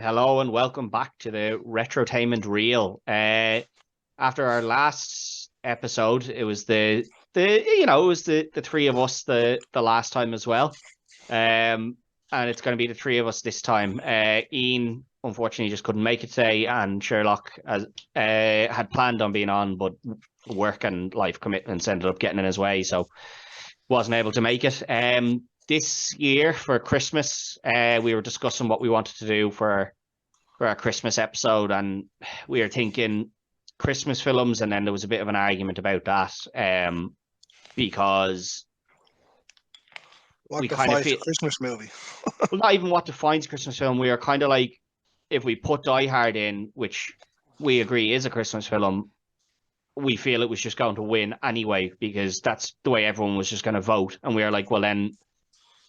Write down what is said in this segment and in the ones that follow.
Hello and welcome back to the Retrotainment Reel. After our last episode, it was the three of us the last time as well. And it's going to be the three of us this time. Ian unfortunately just couldn't make it today, and Sherlock had planned on being on, but work and life commitments ended up getting in his way, so wasn't able to make it. This year for Christmas, we were discussing what we wanted to do for our Christmas episode, and we were thinking Christmas films, and then there was a bit of an argument about that, because What we kind of defines a feel Christmas movie? well, not even what defines Christmas film. We are kind of like, if we put Die Hard in, which we agree is a Christmas film, we feel it was just going to win anyway because that's the way everyone was just going to vote, and we are like, well, then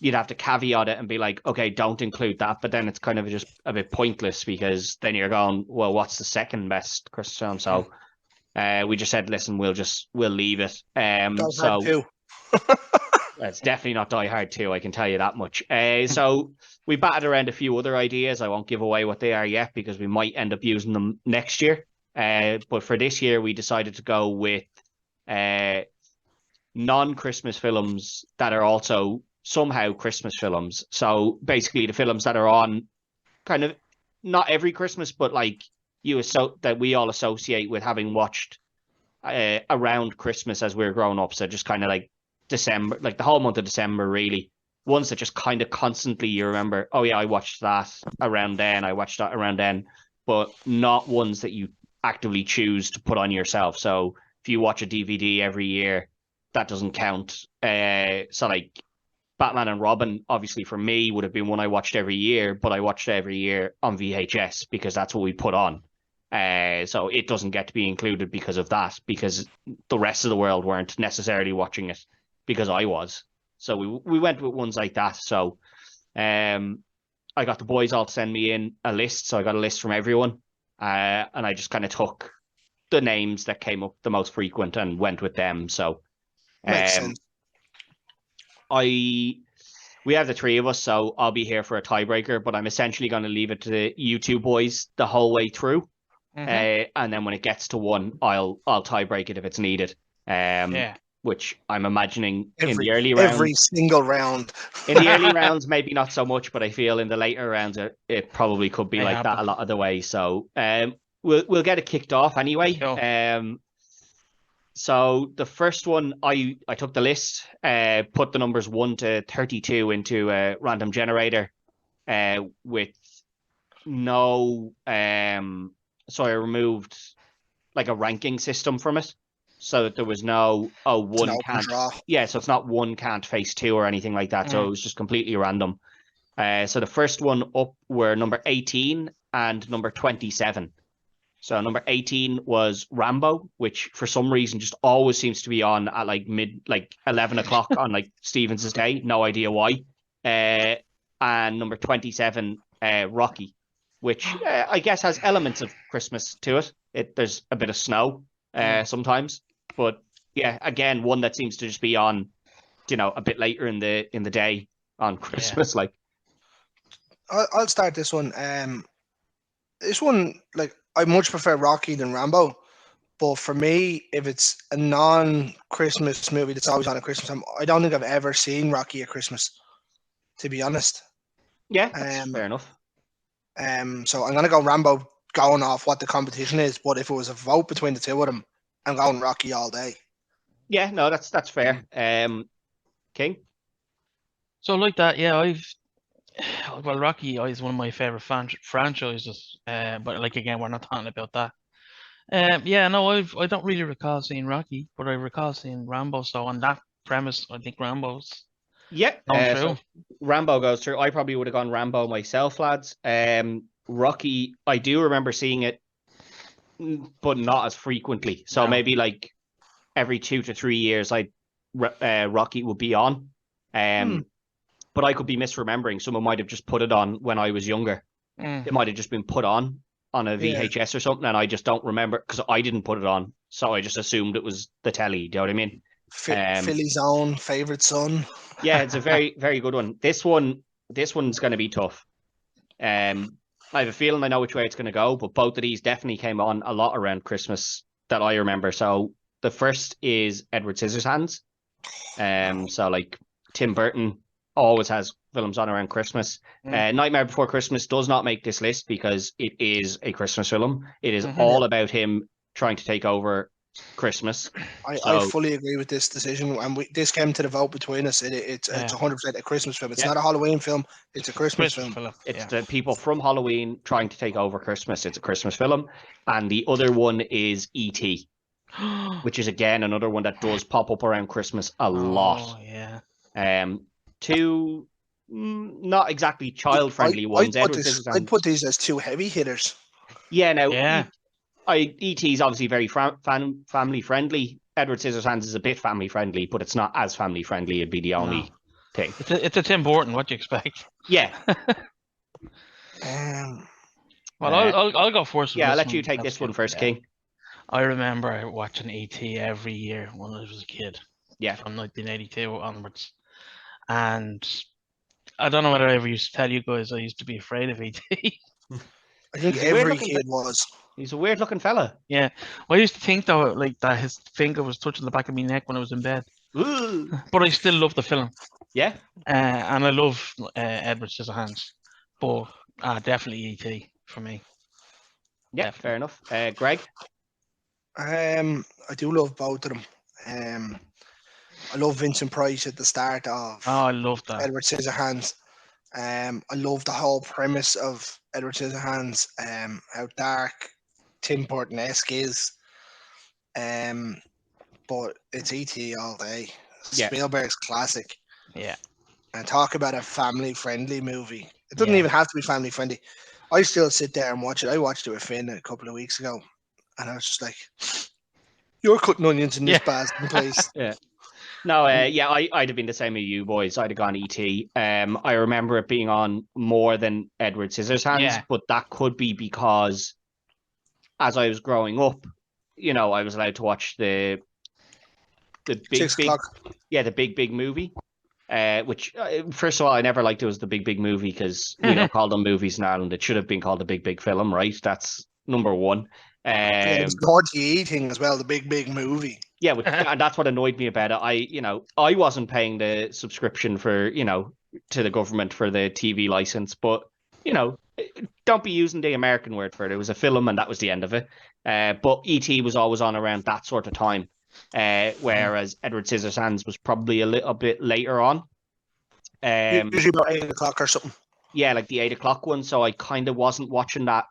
you'd have to caveat it and be like, okay, don't include that. But then it's kind of just a bit pointless because then you're going, well, what's the second best Christmas film? So we just said, listen, we'll leave it. So it's definitely not Die Hard 2, I can tell you that much. So we batted around a few other ideas. I won't give away what they are yet because we might end up using them next year. But for this year, we decided to go with non-Christmas films that are also somehow Christmas films. So basically the films that are on kind of not every Christmas, but like that we all associate with having watched around Christmas as we were growing up. So just kind of like December, like the whole month of December, really. Ones that just kind of constantly you remember, oh yeah, I watched that around then, I watched that around then, but not ones that you actively choose to put on yourself. So if you watch a DVD every year, that doesn't count. So like Batman and Robin, obviously for me, would have been one I watched every year, but I watched it every year on VHS because that's what we put on. So it doesn't get to be included because of that, because the rest of the world weren't necessarily watching it because I was. So we went with ones like that. So I got the boys all to send me in a list. So I got a list from everyone. And I just kind of took the names that came up the most frequent and went with them. So Makes sense. we have the three of us, so I'll be here for a tiebreaker, but I'm essentially going to leave it to you two boys the whole way through. And then when it gets to one, I'll tiebreak it if it's needed. Which I'm imagining in the early rounds. Every single round. In the early rounds, maybe not so much, but I feel in the later rounds, it probably could be like that a lot of the way. So we'll get it kicked off anyway. So the first one, I took the list, put the numbers 1 to 32 into a random generator with no... so I removed like a ranking system from it so that there was no, one can't... Yeah, so it's not one can't face 2 or anything like that. So it was just completely random. So the first one up were number 18 and number 27. So number 18 was Rambo, which for some reason just always seems to be on at like 11 o'clock on like Stevens' day. No idea why. And number 27, Rocky, which I guess has elements of Christmas to it. There's a bit of snow sometimes, but yeah, again, one that seems to just be on, a bit later in the day on Christmas. Like, I'll start this one. This one, like, I much prefer Rocky than Rambo, but for me, if it's a non-Christmas movie that's always on at Christmas time, I don't think I've ever seen Rocky at Christmas, to be honest. Yeah, that's fair enough. So I'm gonna go Rambo, going off what the competition is. But if it was a vote between the two of them, I'm going Rocky all day. Yeah, no, that's fair. King. So like that, yeah, well, Rocky is one of my favorite franchises. But like again, we're not talking about that. Yeah, no, I don't really recall seeing Rocky, but I recall seeing Rambo. So on that premise, I think Rambo's. Yeah, so Rambo goes through. I probably would have gone Rambo myself, lads. Rocky, I do remember seeing it, but not as frequently. So maybe like every 2 to 3 years, Rocky would be on. But I could be misremembering. Someone might have just put it on when I was younger. It might have just been put on a VHS or something, and I just don't remember because I didn't put it on. So I just assumed it was the telly. Do you know what I mean? Philly's own favorite son. Yeah, it's a very, very good one. This one's going to be tough. I have a feeling I know which way it's going to go, but both of these definitely came on a lot around Christmas that I remember. So the first is Edward Scissorhands. So like Tim Burton always has films on around Christmas. Nightmare Before Christmas does not make this list because it is a Christmas film. It is all about him trying to take over Christmas. I fully agree with this decision, and this came to the vote between us. It's 100% a Christmas film. It's not a Halloween film. It's a Christmas film. It's the people from Halloween trying to take over Christmas. It's a Christmas film. And the other one is E.T., which is, again, another one that does pop up around Christmas a lot. Yeah. Two not exactly child-friendly ones. I'd put these as two heavy hitters. Yeah, now, E.T. is obviously very family-friendly. Edward Scissorhands is a bit family-friendly, but it's not as family-friendly. It'd be the only thing. It's a Tim Burton. What do you expect? Yeah. Well, I'll go first. Yeah, I'll let you take this one first, King. I remember watching E.T. every year when I was a kid. Yeah. From 1982 onwards. And I don't know whether I ever used to tell you guys I used to be afraid of E.T. I think every kid was. He's a weird-looking fella. Yeah. Well, I used to think, though, like that his finger was touching the back of my neck when I was in bed. Ooh. But I still love the film. Yeah. And I love Edward Scissorhands. But definitely E.T. for me. Yeah, definitely. Fair enough. Greg? I do love both of them. I love Vincent Price at the start of I love that. Edward Scissorhands. I love the whole premise of Edward Scissorhands, how dark Tim Burton-esque is. But it's E.T. all day. Spielberg's classic. Yeah. And talk about a family-friendly movie. It doesn't even have to be family-friendly. I still sit there and watch it. I watched it with Finn a couple of weeks ago, and I was just like, "You're cutting onions in this basket place." Yeah. No, I'd have been the same as you boys. I'd have gone E.T. I remember it being on more than Edward Scissorhands, but that could be because as I was growing up, I was allowed to watch the big movie. Which first of all, I never liked it was the big movie because we don't call them movies in Ireland. It should have been called the big film, right? That's number one. It was the RTE thing as well, the big movie. Yeah, and that's what annoyed me about it. I wasn't paying the subscription for to the government for the TV license, but don't be using the American word for it. It was a film, and that was the end of it. But E.T. was always on around that sort of time. Whereas Edward Scissorhands was probably a little bit later on. Usually about 8 o'clock or something. Yeah, like the 8 o'clock one. So I kind of wasn't watching that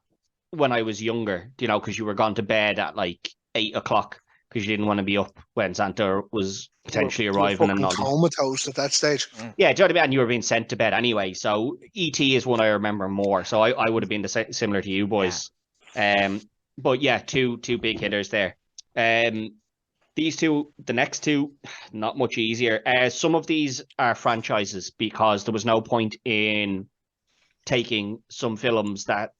when I was younger, because you were gone to bed at like 8 o'clock because you didn't want to be up when Santa was potentially arriving and not comatose at that stage. Yeah, do you know what I mean? And you were being sent to bed anyway. So E.T. is one I remember more. So I would have been similar to you boys. Yeah. But yeah, two big hitters there. These two, the next two, not much easier. Some of these are franchises because there was no point in taking some films that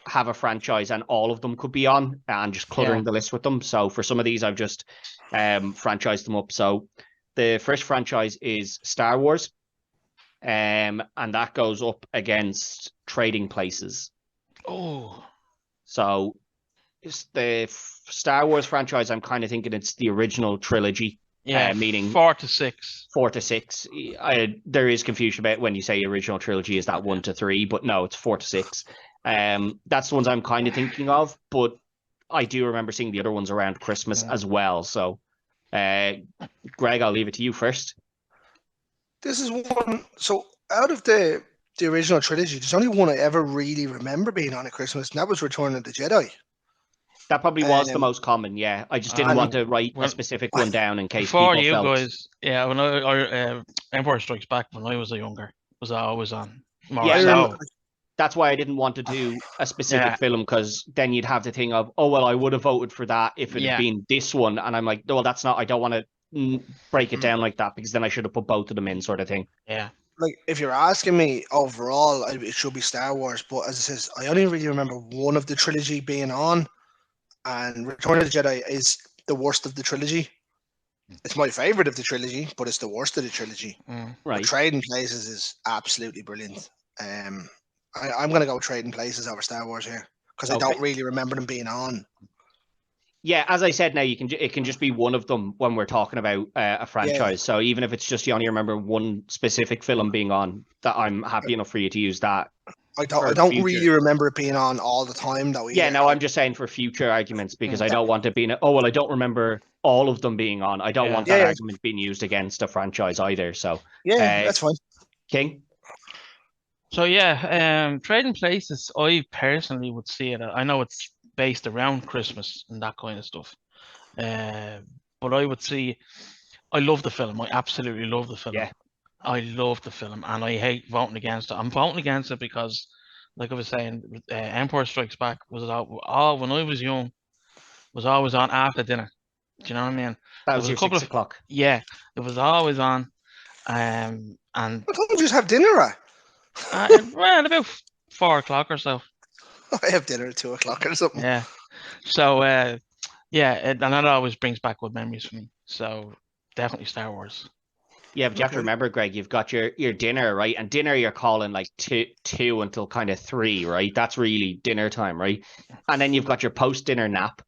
have a franchise and all of them could be on and just cluttering the list with them. So for some of these, I've just franchised them up. So the first franchise is Star Wars, and that goes up against Trading Places. Oh. So it's the Star Wars franchise, I'm kind of thinking it's the original trilogy. Yeah, meaning 4 to 6. 4 to 6. There is confusion about when you say original trilogy, is that 1 to 3? But no, it's 4 to 6. That's the ones I'm kind of thinking of, but I do remember seeing the other ones around Christmas as well. So, Greg, I'll leave it to you first. This is one. So, out of the original trilogy, there's only one I ever really remember being on at Christmas, and that was Return of the Jedi. That probably was the most common, yeah. I just didn't want to write a specific one down in case before people you felt... guys, when Empire Strikes Back when I was younger was always on. That's why I didn't want to do a specific film, because then you'd have the thing of, oh, well, I would have voted for that if it had been this one. And I'm like, no, well, that's not, I don't want to break it down like that, because then I should have put both of them in, sort of thing. Yeah. Like, if you're asking me overall, it should be Star Wars. But as it says, I only really remember one of the trilogy being on. And Return of the Jedi is the worst of the trilogy. It's my favorite of the trilogy, but it's the worst of the trilogy. Right. Trading Places is absolutely brilliant. I'm gonna go Trading Places over Star Wars here because I Okay. don't really remember them being on. Yeah, as I said, now it can just be one of them when we're talking about a franchise. So even if it's just you only remember one specific film being on, that I'm happy enough for you to use that. I For don't future. really remember it being on all the time though. Yeah, Either. no, I'm just saying for future arguments because I don't want it being. Oh well, I don't remember all of them being on. I don't want that argument being used against a franchise either. So that's fine. King. So yeah, Trading Places, I personally would see it. I know it's based around Christmas and that kind of stuff, but I would see. I love the film. I absolutely love the film. Yeah. I love the film, and I hate voting against it. I'm voting against it because, like I was saying, Empire Strikes Back was all when I was young, was always on after dinner. Do you know what I mean? That was your 6 o'clock. Yeah, it was always on. And I thought you just have dinner at. Well, about 4 o'clock or so. I have dinner at 2 o'clock or something. Yeah. So yeah, and that always brings back good memories for me. So definitely Star Wars. Yeah, but you have to remember, Greg, you've got your dinner, right? And dinner you're calling like two until kind of 3, right? That's really dinner time, right? And then you've got your post-dinner nap,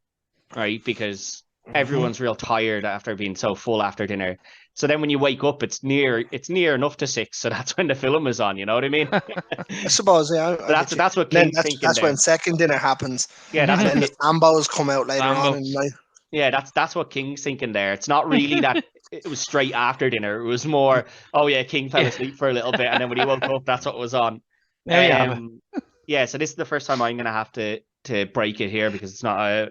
right? Because everyone's real tired after being so full after dinner. So then when you wake up, it's near enough to 6. So that's when the film is on. You know what I mean? I suppose, yeah. That's what King's thinking. That's when second dinner happens. Yeah, that's and then the Sambos come out later on in the night. Yeah, that's what King's thinking there. It's not really that it was straight after dinner. It was more, oh yeah, King fell asleep for a little bit, and then when he woke up, that's what was on. Yeah, so this is the first time I'm gonna have to break it here because it's not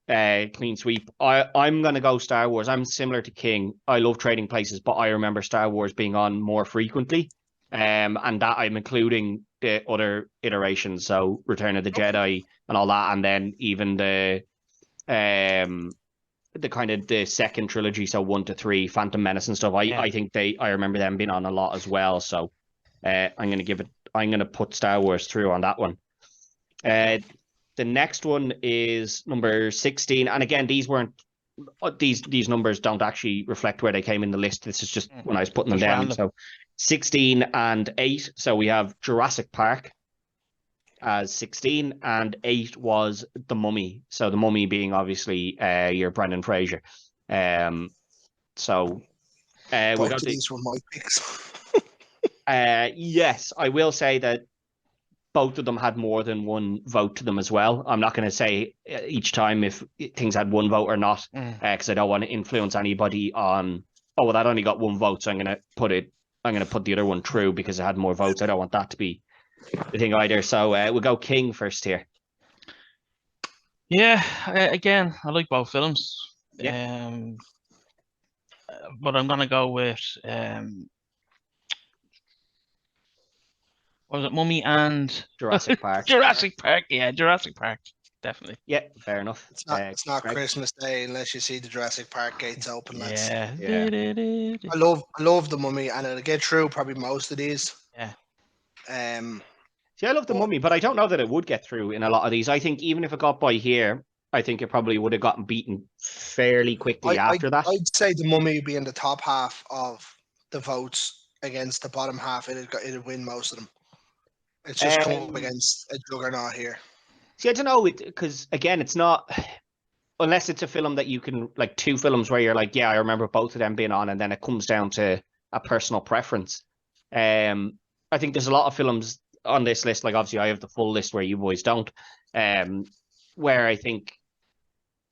a clean sweep. I'm gonna go Star Wars. I'm similar to King. I love Trading Places, but I remember Star Wars being on more frequently. And that I'm including the other iterations, so Return of the Jedi and all that, and then even the kind of the second trilogy, so 1 to 3, Phantom Menace and stuff. I think I remember them being on a lot as well. So I'm gonna put Star Wars through on that one. The next one is number 16, and again, these numbers don't actually reflect where they came in the list. This is just when I was putting them down. Random. So 16 and 8. So we have Jurassic Park as 16, and 8 was The Mummy. So The Mummy being obviously your Brendan Fraser. So both of these were my picks. Yes, I will say that both of them had more than one vote to them as well. I'm not going to say each time if things had one vote or not, because I don't want to influence anybody on, oh, well, that only got one vote, so I'm going to put the other one through because it had more votes. I don't want that to be the thing either. So we'll go King first here. Yeah, again, I like both films. Yeah. But I'm going to go with what was it, Mummy and Jurassic Park? Jurassic Park, yeah, Jurassic Park, definitely. Yeah, fair enough. It's not Christmas Day unless you see the Jurassic Park gates open. Yeah. I love The Mummy, and it'll get through probably most of these. Yeah. See, I love The Mummy, but I don't know that it would get through in a lot of these. I think even if it got by here, I think it probably would have gotten beaten fairly quickly after that. I'd say The Mummy would be in the top half of the votes against the bottom half. It'd win most of them. It's just come up against a juggernaut here. See, I don't know, because again, it's not, unless it's a film that you can, like 2 films where you're like, yeah, I remember both of them being on, and then it comes down to a personal preference. I think there's a lot of films on this list, like obviously I have the full list where you boys don't, where I think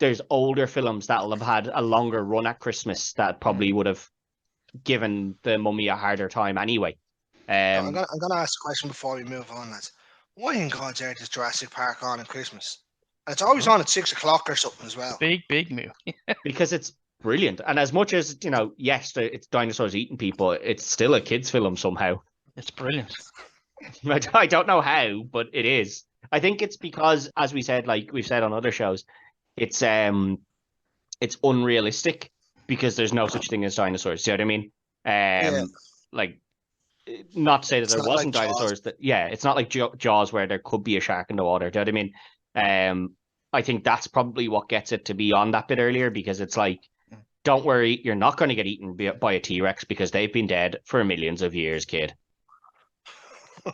there's older films that'll have had a longer run at Christmas that probably would have given The Mummy a harder time anyway. I'm gonna ask a question before we move on, lads. Why in God's earth is Jurassic Park on at Christmas? And it's always on at 6 o'clock or something as well. Big move. Because it's brilliant, and as much as yes, it's dinosaurs eating people, it's still a kids' film somehow. It's brilliant. I don't know how, but it is. I think it's because, as we said, like we've said on other shows, it's unrealistic because there's no such thing as dinosaurs. Do you know what I mean? Like, not to say that there wasn't like dinosaurs. It's not like Jaws where there could be a shark in the water. Do you know what I mean? I think that's probably what gets it to be on that bit earlier, because it's like, don't worry, you're not going to get eaten by a T-Rex because they've been dead for millions of years, kid.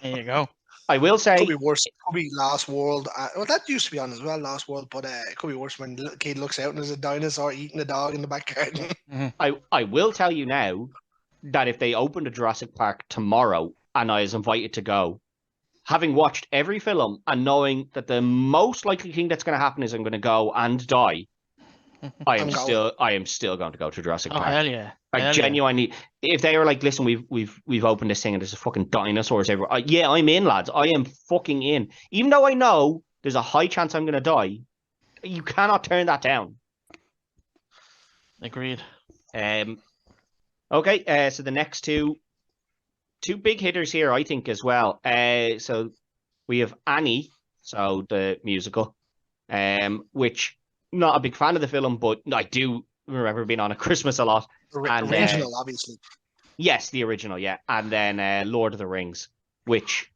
There you go. I will Could say be worse. Could be Last World. Well, that used to be on as well, Last World. But it could be worse when the little kid looks out and there's a dinosaur eating a dog in the back garden. I will tell you now that if they opened a Jurassic Park tomorrow and I was invited to go, having watched every film and knowing that the most likely thing that's going to happen is I'm going to go and die, I am still going to go to Jurassic Oh Park. hell yeah! I Hell genuinely, if they were like, listen, we've opened this thing and there's a fucking dinosaurs everywhere. Yeah, I'm in, lads. I am fucking in. Even though I know there's a high chance I'm going to die, you cannot turn that down. yeah. Agreed. Okay. So the next two big hitters here, I think, as well. So we have Annie, so the musical, which not a big fan of the film, but I do remember being on at Christmas a lot. And Original, obviously. yes, the original, yeah. And then Lord of the Rings, which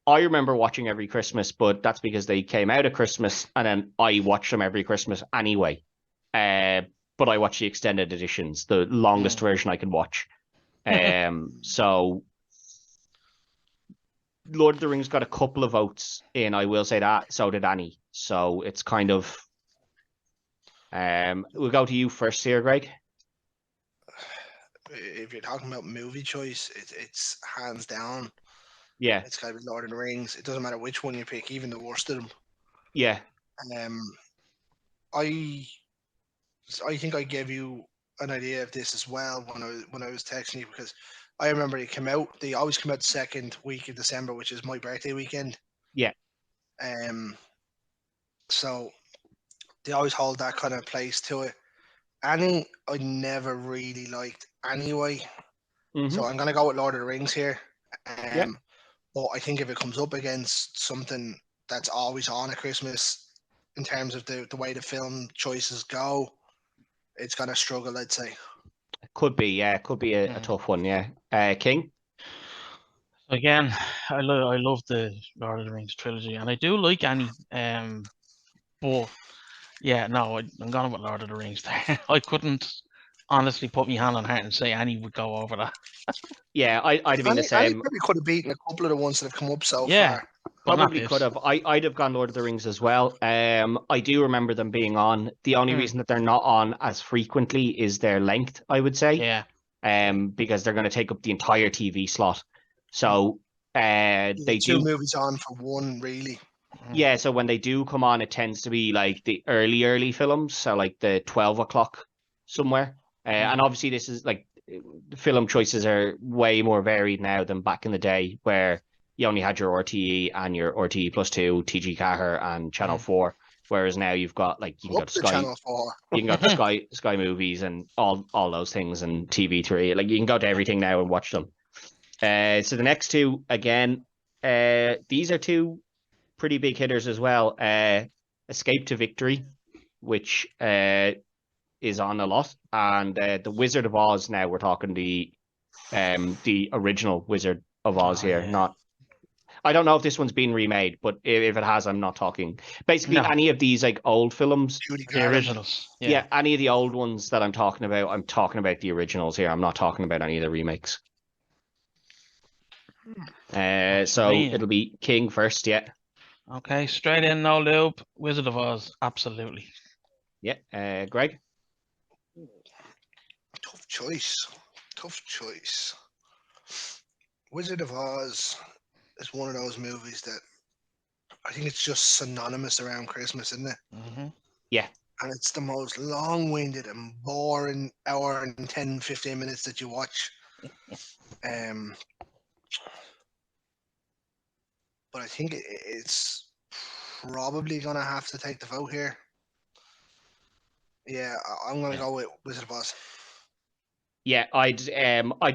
I remember watching every Christmas, but that's because they came out at Christmas, and then I watched them every Christmas anyway. But I watched the extended editions, the longest version I could watch. So Lord of the Rings got a couple of votes in, I will say that. So did Annie. So it's kind of we'll go to you first here, Greg. If you're talking about movie choice, it's hands down. Yeah. It's got to be Lord of the Rings. It doesn't matter which one you pick, even the worst of them. Yeah. I think I gave you an idea of this as well when I was texting you, because I remember it came out. They always come out the second week of December, which is my birthday weekend. Yeah. So they always hold that kind of place to it. Annie, I never really liked anyway. So I'm gonna go with Lord of the Rings here. Yeah. But I think if it comes up against something that's always on at Christmas, in terms of the way the film choices go, it's gonna struggle, I'd say. Could be, yeah. Could be a tough one, yeah. King? Again, I love the Lord of the Rings trilogy, and I do like Annie. But yeah, no, I'm going with Lord of the Rings there. I couldn't honestly put my hand on heart and say Annie would go over that. Yeah, I'd have been the Annie same. probably could have beaten a couple of the ones that have come up so Yeah, far. but not Probably this. could have. I'd have gone Lord of the Rings as well. I do remember them being on. The only reason that they're not on as frequently is their length, I would say. Yeah. Because they're going to take up the entire TV slot. So they Two do. movies on for one, really. Yeah, so when they do come on, it tends to be like the early films, so like the 12 o'clock somewhere. And obviously, this is like the film choices are way more varied now than back in the day, where you only had your RTE and your RTE plus two, TG Caher and Channel 4. Whereas now you've got like you can go to Sky, Channel 4. you can go to Sky Movies and all those things, and TV3. Like you can go to everything now and watch them. So the next two again, these are two pretty big hitters as well. Escape to Victory, which is on a lot, and the Wizard of Oz. Now we're talking the original Wizard of Oz here. Yeah. Not, I don't know if this one's been remade, but if it has, I'm not talking. Basically, any of these like old films, the originals. Yeah, any of the old ones that I'm talking about the originals here. I'm not talking about any of the remakes. So it'll be King first, yeah. Okay, straight in, no loop. Wizard of Oz, absolutely. Yeah, Greg? Tough choice. Wizard of Oz is one of those movies that I think it's just synonymous around Christmas, isn't it? Yeah. And it's the most long-winded and boring hour and 10, 15 minutes that you watch. But I think it's probably going to have to take the vote here. Yeah, I'm going to go with Wizard of Oz. Yeah, I'd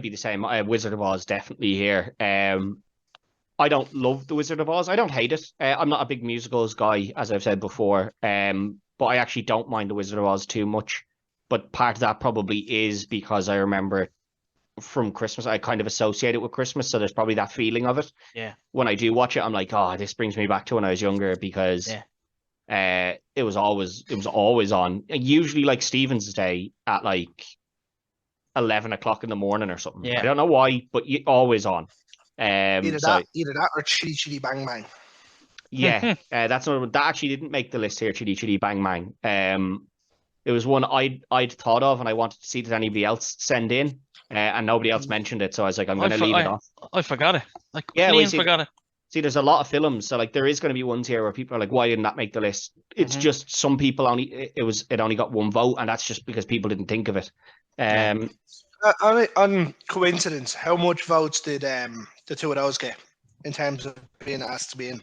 be the same. Wizard of Oz definitely here. I don't love the Wizard of Oz. I don't hate it. I'm not a big musicals guy, as I've said before. But I actually don't mind the Wizard of Oz too much. But part of that probably is because I remember it from Christmas. I kind of associate it with Christmas, so there's probably that feeling of it. Yeah. When I do watch it, I'm like, oh, this brings me back to when I was younger, because it was always on. Usually like Stephen's Day at like 11 o'clock in the morning or something. Yeah. I don't know why, but always on. Either So that or Chitty Chitty Bang Bang. yeah, that's another one that actually didn't make the list here. Chitty Chitty Bang Bang. It was one I'd thought of, and I wanted to see did anybody else send in, and nobody else mentioned it. So I was like, I'm going to leave it off. I forgot it. I Yeah, clean forgot it. See, there's a lot of films, so like there is going to be ones here where people are like, "Why didn't that make the list?" It's just some people only it only got one vote, and that's just because people didn't think of it. On coincidence, how much votes did the two of those get in terms of being asked to be in?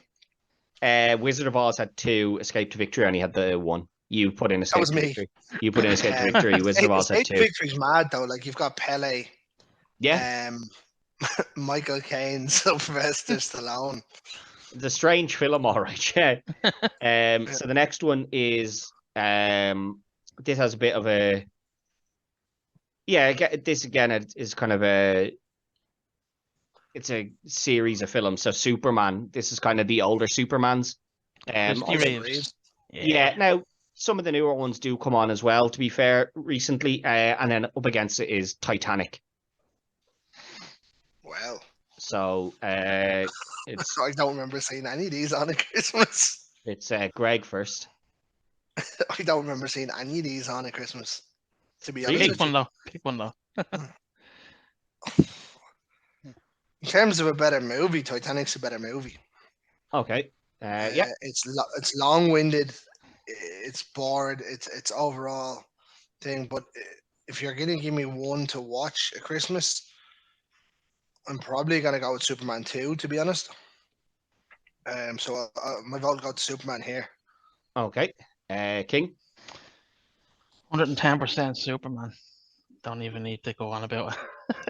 Wizard of Oz had 2, Escape to Victory only had the 1. You put in Escape was to me. Victory. You put in Escape to Victory. Wizard of Oz had 2. Victory's mad though. Like you've got Pele, Yeah, Michael Caine, Sylvester Stallone. it's a strange film, all right. Yeah. So the next one is this has a bit of a this again is kind of it's a series of films. So Superman, this is kind of the older Supermans. Christy Reeves. Yeah. Now some of the newer ones do come on as well, to be fair, recently. And then up against it is Titanic. Well, so it's I don't remember seeing any of these on a Christmas. It's Greg first. I don't remember seeing any of these on a Christmas. To be honest, Pick one though. In terms of a better movie, Titanic's a better movie. Okay. Yeah. It's long-winded. It's bored. It's overall thing. But if you're gonna give me one to watch at Christmas, I'm probably gonna go with Superman 2. To be honest. So my vote will go to Superman here. Okay. King. 110% Superman. Don't even need to go on about it.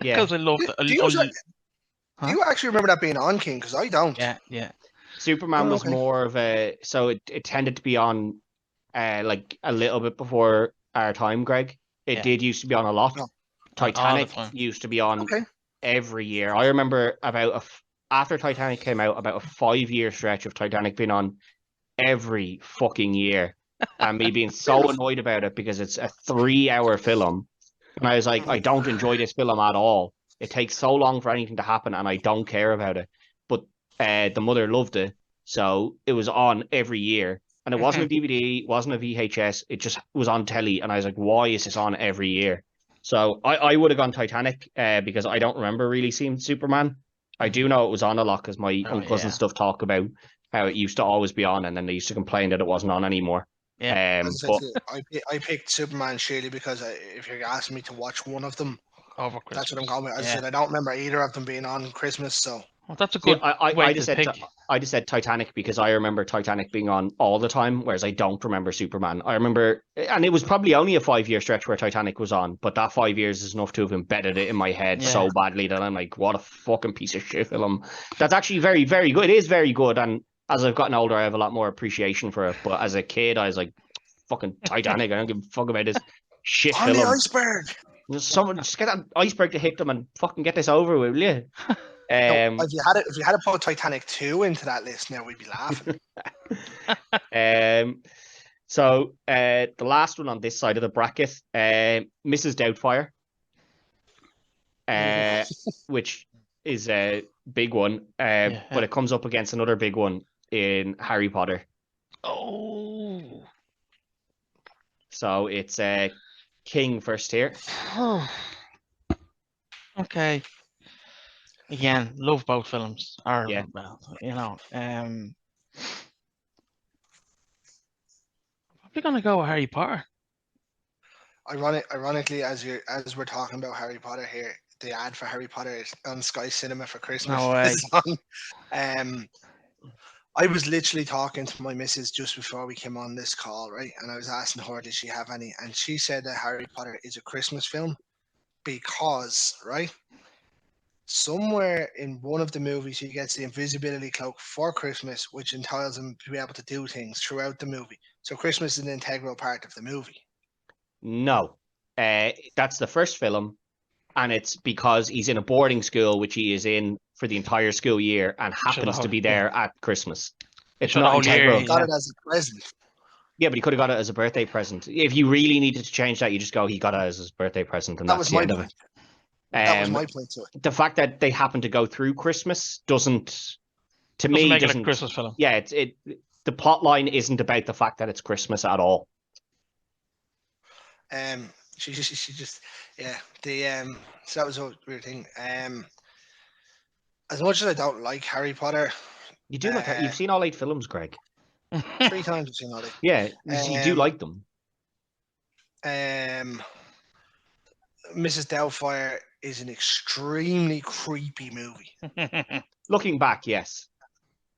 Yeah. Because I love it. Do you actually remember that being on, King? Because I don't. Yeah. Superman was more of a... So it tended to be on like a little bit before our time, Greg. It did used to be on a lot. No. Titanic used to be on every year. I remember after Titanic came out, about a 5-year stretch of Titanic being on every fucking year. And me being so annoyed about it because it's a 3-hour film. And I was like, I don't enjoy this film at all. It takes so long for anything to happen and I don't care about it. But the mother loved it. So it was on every year. And it wasn't a DVD, it wasn't a VHS. It just was on telly. And I was like, why is this on every year? So I would have gone Titanic because I don't remember really seeing Superman. I do know it was on a lot because my uncles and stuff talk about how it used to always be on and then they used to complain that it wasn't on anymore. Yeah. I picked Superman surely because if you're asking me to watch one of them, over Christmas, that's what I'm going with. As I said, I don't remember either of them being on Christmas, so. Well, that's a good way to pick. I just said Titanic because I remember Titanic being on all the time, whereas I don't remember Superman. I remember, and it was probably only a 5-year stretch where Titanic was on, but that 5 years is enough to have embedded it in my head so badly that I'm like, what a fucking piece of shit film. That's actually very, very good. It is very good, and as I've gotten older, I have a lot more appreciation for it. But as a kid, I was like, fucking Titanic. I don't give a fuck about this shit on film. The iceberg. Just get that iceberg to hit them and fucking get this over with, will you? If you had to put Titanic 2 into that list now, we'd be laughing. So the last one on this side of the bracket, Mrs. Doubtfire, which is a big one, but it comes up against another big one in Harry Potter. Oh. So it's King first here. Okay. Again, love both films. Well, you know, I'm probably gonna go with Harry Potter. Ironically, as we're talking about Harry Potter here, the ad for Harry Potter is on Sky Cinema for Christmas. No way. I was literally talking to my missus just before we came on this call, right? And I was asking her, did she have any? And she said that Harry Potter is a Christmas film because, right? Somewhere in one of the movies, he gets the invisibility cloak for Christmas, which entitles him to be able to do things throughout the movie. So Christmas is an integral part of the movie. No, that's the first film, and it's because he's in a boarding school, which he is in for the entire school year, and happens to be there at Christmas. It's not integral. He got it as a present. Yeah, but he could have got it as a birthday present. If you really needed to change that, you just go, he got it as his birthday present, and that's the end of it. That was my point to it. The fact that they happen to go through Christmas doesn't make it a Christmas film. Yeah, the plot line isn't about the fact that it's Christmas at all. She just so that was a weird thing. As much as I don't like Harry Potter, you do like you've seen all 8 films, Greg. 3 times I've seen all 8. Yeah, you do like them. Mrs. Doubtfire is an extremely creepy movie. Looking back, yes.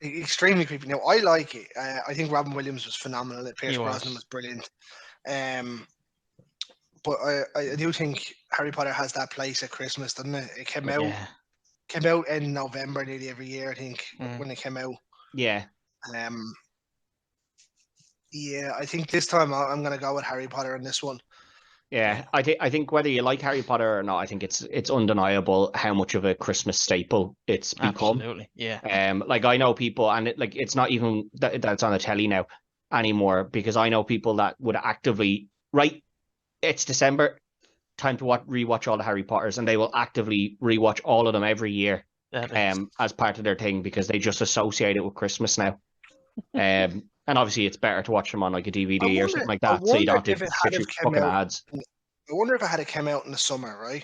Extremely creepy. Now, I like it. I think Robin Williams was phenomenal. Pierce Brosnan was brilliant. But I do think Harry Potter has that place at Christmas, doesn't it? It came out in November nearly every year, I think, when it came out. Yeah. Yeah, I think this time I'm going to go with Harry Potter on this one. Yeah, I think whether you like Harry Potter or not, I think it's undeniable how much of a Christmas staple it's become. Absolutely, yeah. Like I know people, and it's not even that it's on the telly now anymore, because I know people that would actively it's December, time to rewatch all the Harry Potters, and they will actively rewatch all of them every year, as part of their thing, because they just associate it with Christmas now. And obviously, it's better to watch them on like a DVD or something like that, so you don't have to sit through fucking ads. I wonder if it had come out in the summer, right?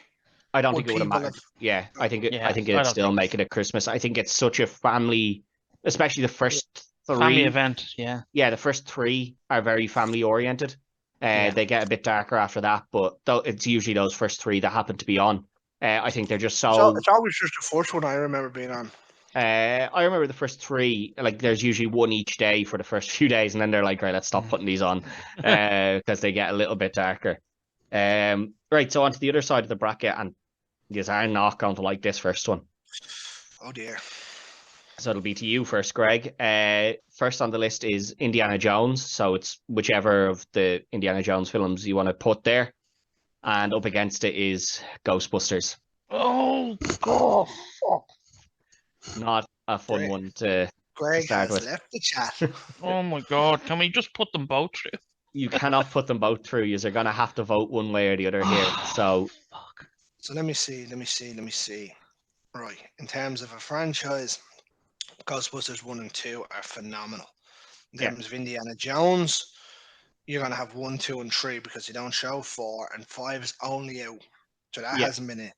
I don't think it would have mattered. Yeah, I think it'd still make it a Christmas. I think it's such a family, especially the first 3 family event. Yeah, the first 3 are very family oriented. They get a bit darker after that, but it's usually those first 3 that happen to be on. I think they're just so. It's always just the first one I remember being on. I remember the first 3, like there's usually one each day for the first few days, and then they're like, right, let's stop putting these on, because they get a little bit darker. Right, so on to the other side of the bracket, and you are not going to like this first one. Oh dear. So it'll be to you first, Greg. First on the list is Indiana Jones, so it's whichever of the Indiana Jones films you want to put there, and up against it is Ghostbusters. Oh God, fuck. Not a fun one to Greg start has with. left the chat. Oh my God, can we just put them both through? You cannot put them both through. You're going to have to vote one way or the other here. So let me see. Right, in terms of a franchise, Ghostbusters 1 and 2 are phenomenal. In terms of Indiana Jones, you're going to have 1, 2, and 3 because they don't show 4, and 5 is only out. So that hasn't been it.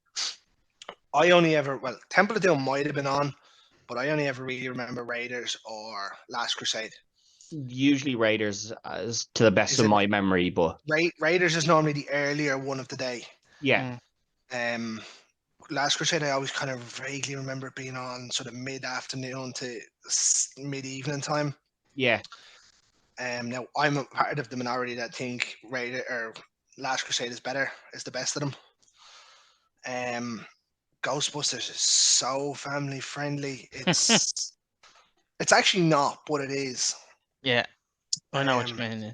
Temple of Doom might have been on, but I only ever really remember Raiders or Last Crusade. Usually Raiders, as to the best of my memory, but Raiders is normally the earlier one of the day. Yeah. Last Crusade, I always kind of vaguely remember being on sort of mid-afternoon to mid-evening time. Yeah. Now I'm a part of the minority that think Last Crusade is the best of them. Ghostbusters is so family friendly. It's it's actually not, but it is. Yeah, I know what you mean. Yeah.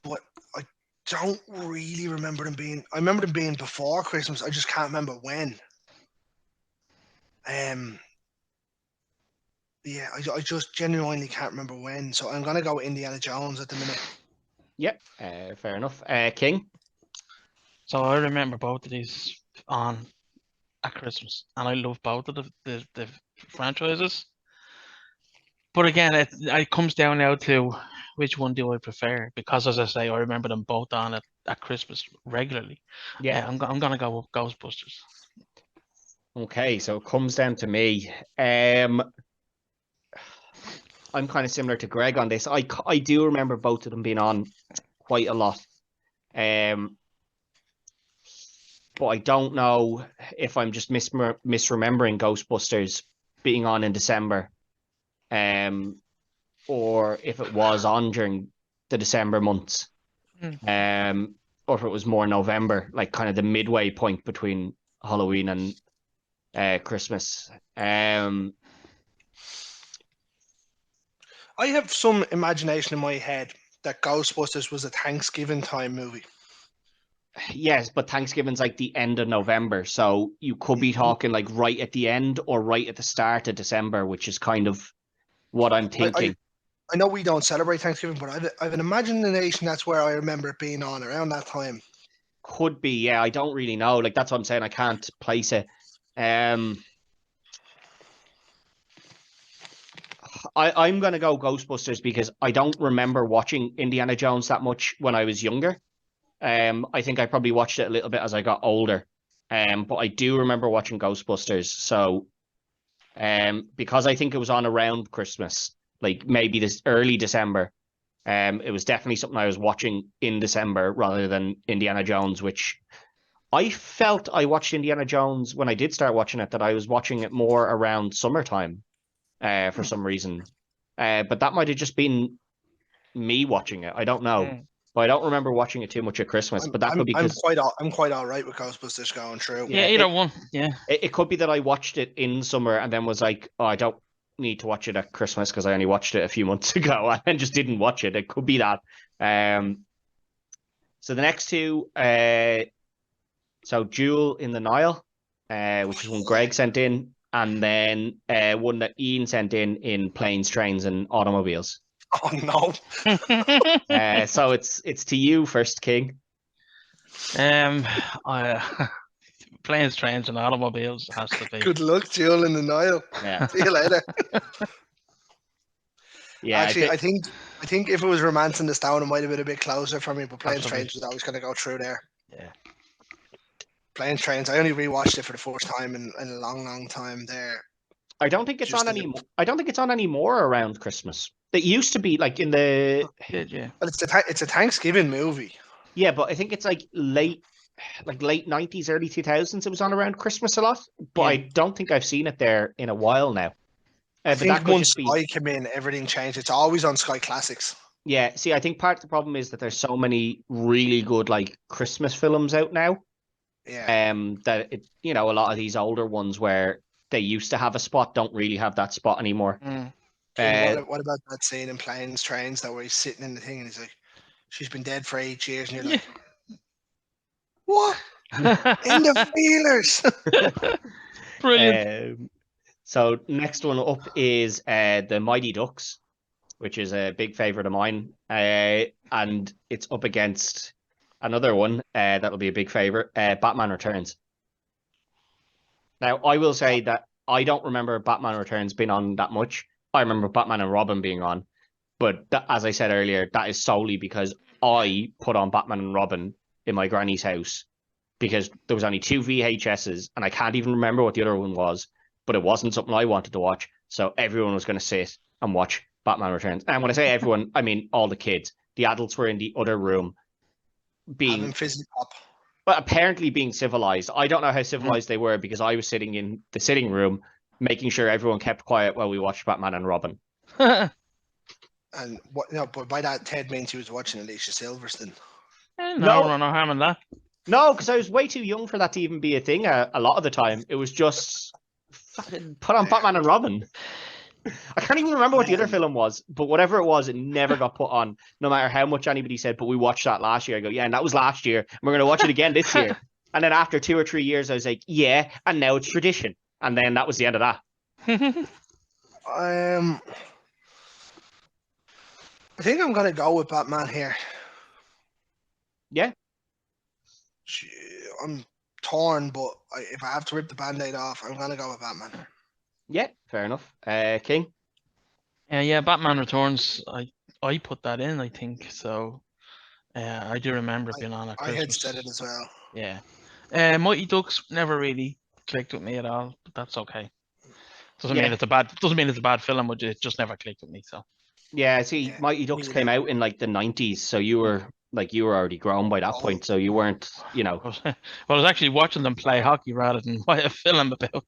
But I don't really remember them being. I remember them being before Christmas. I just can't remember when. Yeah, I just genuinely can't remember when. So I'm gonna go with Indiana Jones at the minute. Yep, fair enough. King. So I remember both of these on at Christmas, and I love both of the franchises. But again, it comes down now to which one do I prefer, because as I say, I remember them both on at Christmas regularly. Yeah, I'm gonna go with Ghostbusters. Okay, so it comes down to me. I'm kind of similar to Greg on this. I do remember both of them being on quite a lot. But I don't know if I'm just misremembering Ghostbusters being on in December, or if it was on during the December months, or if it was more November, like kind of the midway point between Halloween and Christmas. I have some imagination in my head that Ghostbusters was a Thanksgiving time movie. Yes, but Thanksgiving's like the end of November, so you could be talking like right at the end or right at the start of December, which is kind of what I'm thinking. I know we don't celebrate Thanksgiving, but I've an imagination that's where I remember it being on around that time. could be. Yeah, I don't really know. Like that's what I'm saying. I can't place it. I'm gonna go Ghostbusters because I don't remember watching Indiana Jones that much when I was younger. I think I probably watched it a little bit as I got older. But I do remember watching Ghostbusters. So, because I think it was on around Christmas, like maybe this early December. It was definitely something I was watching in December rather than Indiana Jones, which I felt I watched Indiana Jones when I did start watching it, that I was watching it more around summertime, for some reason. But that might have just been me watching it. I don't know. But I don't remember watching it too much at Christmas. But that could be because I'm quite all right with Ghostbusters going through. Yeah, either one. Yeah. it could be that I watched it in summer and then was like, oh, I don't need to watch it at Christmas because I only watched it a few months ago and just didn't watch it. It could be that. So the next two, so Jewel in the Nile, which is one Greg sent in, and then one that Ian sent in Planes, Trains, and Automobiles. Oh no. So it's to you first, King. Planes, Trains, and Automobiles has to be. Good luck, Jewel in the Nile. Yeah. See you later. Yeah. Actually, I think if it was Romancing the Stone, it might have been a bit closer for me, but Planes, Absolutely. Trains was always going to go through there. Yeah. Planes, Trains. I only rewatched it for the first time in a long, long time there. I don't think it's Just on anymore. I don't think it's on anymore around Christmas. It used to be like in the Yeah. Well, it's a Thanksgiving movie. yeah, but I think it's like late 90s, early 2000s. It was on around Christmas a lot, but Yeah. I don't think I've seen it there in a while now. I But that think could once just be Sky came in, everything changed. It's always on Sky Classics. yeah. See, I think part of the problem is that there's so many really good like Christmas films out now. Yeah. That it a lot of these older ones where they used to have a spot don't really have that spot anymore. What about that scene in Planes, Trains that where he's sitting in the thing and he's like, she's been dead for 8 years, and you're like, what? In the feelers. Brilliant. So next one up is the Mighty Ducks, which is a big favorite of mine, and it's up against another one that'll be a big favorite, Batman Returns. Now, I will say that I don't remember Batman Returns being on that much. I remember Batman and Robin being on, but as I said earlier, that is solely because I put on Batman and Robin in my granny's house because there was only 2 VHSs, and I can't even remember what the other one was, but it wasn't something I wanted to watch, so everyone was going to sit and watch Batman Returns. And when I say everyone, I mean all the kids. The adults were in the other room Having fizzy pop. but apparently being civilized. I don't know how civilized they were because I was sitting in the sitting room making sure everyone kept quiet while we watched Batman and Robin. And but by that, Ted means he was watching Alicia Silverstone. No harm in that. No, because I was way too young for that to even be a thing. A lot of the time, it was just fucking put on Batman and Robin. I can't even remember what the other film was, but whatever it was, it never got put on, no matter how much anybody said, but we watched that last year. I go, yeah, and that was last year. And we're going to watch it again this year. And then after 2 or 3 years, I was like, yeah, and now it's tradition. And then that was the end of that. I think I'm going to go with Batman here. Yeah. I'm torn, but if I have to rip the Band-Aid off, I'm going to go with Batman. Yeah, fair enough. King? Yeah, Batman Returns, I put that in, I think. So I do remember it being on at Christmas. I had said it as well. Yeah. Mighty Ducks never really clicked with me at all, but that's okay. Doesn't mean it's a bad film, but it just never clicked with me. So yeah, see, Mighty Ducks came out in like the 90s, so you were already grown by that point, so you weren't, Well, I was actually watching them play hockey rather than write a film about them.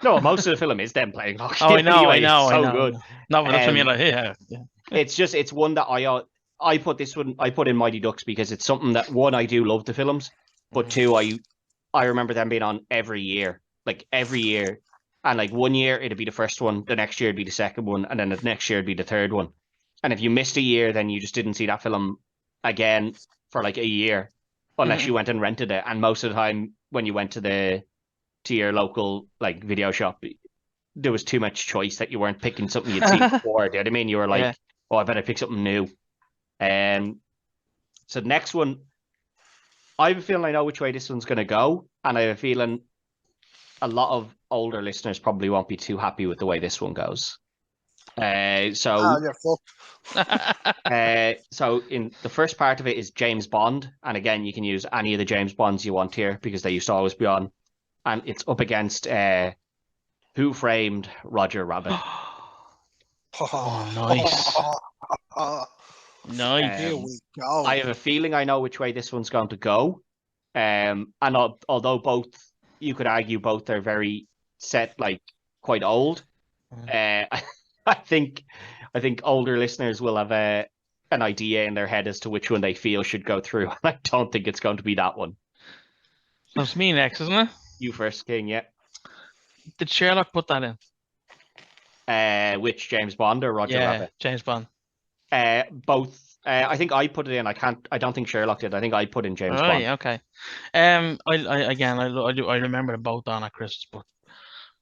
No, most of the film is them playing hockey. Oh, I know. It's so good. No, but that's what I mean. Like, yeah. It's one that I put in Mighty Ducks because it's something that, one, I do love the films, but two, I remember them being on every year, and like 1 year it'd be the first one, the next year it'd be the second one, and then the next year it'd be the third one. And if you missed a year, then you just didn't see that film again for like a year, unless you went and rented it. And most of the time, when you went to your local like video shop, there was too much choice that you weren't picking something you'd seen before. Do you know what I mean? You were like, oh, I better pick something new. So the next one, I have a feeling I know which way this one's going to go, and I have a feeling a lot of older listeners probably won't be too happy with the way this one goes. So you're fucked. So in the first part of it is James Bond, and again, you can use any of the James Bonds you want here because they used to always be on, and it's up against Who Framed Roger Rabbit. Oh, nice. Nice. Here we go. I have a feeling I know which way this one's going to go. And although both, you could argue both are very set, like quite old. I think older listeners will have an idea in their head as to which one they feel should go through. I don't think it's going to be that one. So it's me next, isn't it? You first, King. Yeah. Did Sherlock put that in? Which James Bond or Roger Rabbit? James Bond. Both. I think I put it in. I don't think Sherlock did. I think I put in James Bond. Yeah, okay. I remember them both on at Christmas, but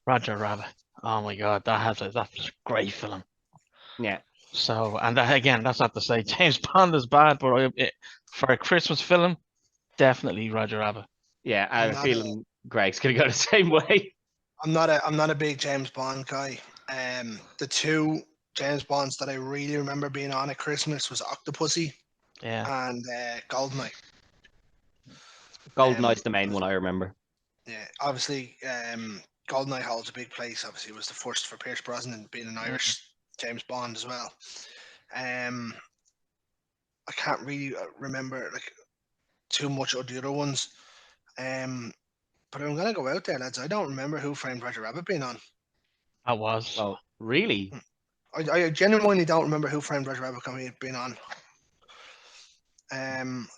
Roger Rabbit. Oh my God, that's a great film. Yeah. So, and that's not to say James Bond is bad, but for a Christmas film, definitely Roger Rabbit. Yeah, I have a feeling Greg's gonna go the same way. I'm not a big James Bond guy. The two James Bonds that I really remember being on at Christmas was Octopussy and Goldeneye. Goldeneye's the main one I remember. Yeah, obviously, Goldeneye holds a big place. Obviously, it was the first for Pierce Brosnan being an Irish James Bond as well. I can't really remember like too much of the other ones. But I'm gonna go out there, lads. I don't remember Who Framed Roger Rabbit being on. I was. Oh, really? I genuinely don't remember Who Framed Roger Rabbit being on.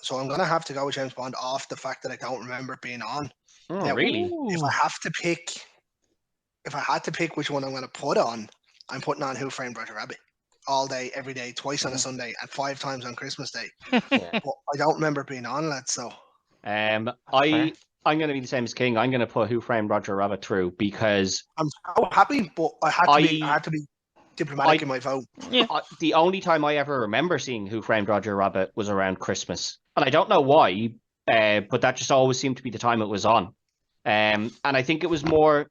So I'm gonna have to go with James Bond off the fact that I don't remember it being on. Oh, now, really? If I had to pick which one I'm gonna put on, I'm putting on Who Framed Roger Rabbit all day, every day, twice on a Sunday, and 5 times on Christmas Day. But I don't remember it being on, lads. So I'm going to be the same as King. I'm going to put Who Framed Roger Rabbit through because I'm so happy, but I had to be diplomatic in my vote. Yeah. The only time I ever remember seeing Who Framed Roger Rabbit was around Christmas, and I don't know why, but that just always seemed to be the time it was on. And I think it was more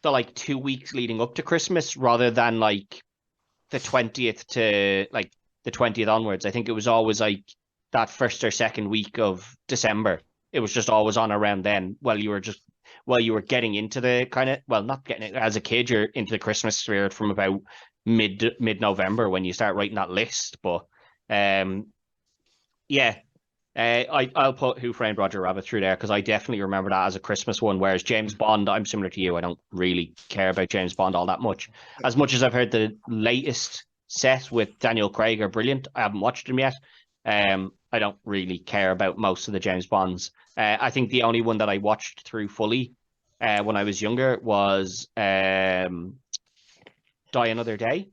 the like 2 weeks leading up to Christmas rather than like the 20th to like the 20th onwards. I think it was always like that first or second week of December. It was just always on around then while you were getting into the kind of, well, not getting it as a kid, you're into the Christmas spirit from about mid-November when you start writing that list. But I'll put Who Framed Roger Rabbit through there because I definitely remember that as a Christmas one, whereas James Bond, I'm similar to you. I don't really care about James Bond all that much. As much as I've heard the latest set with Daniel Craig are brilliant, I haven't watched them yet. I don't really care about most of the James Bonds. I think the only one that I watched through fully when I was younger was Die Another Day.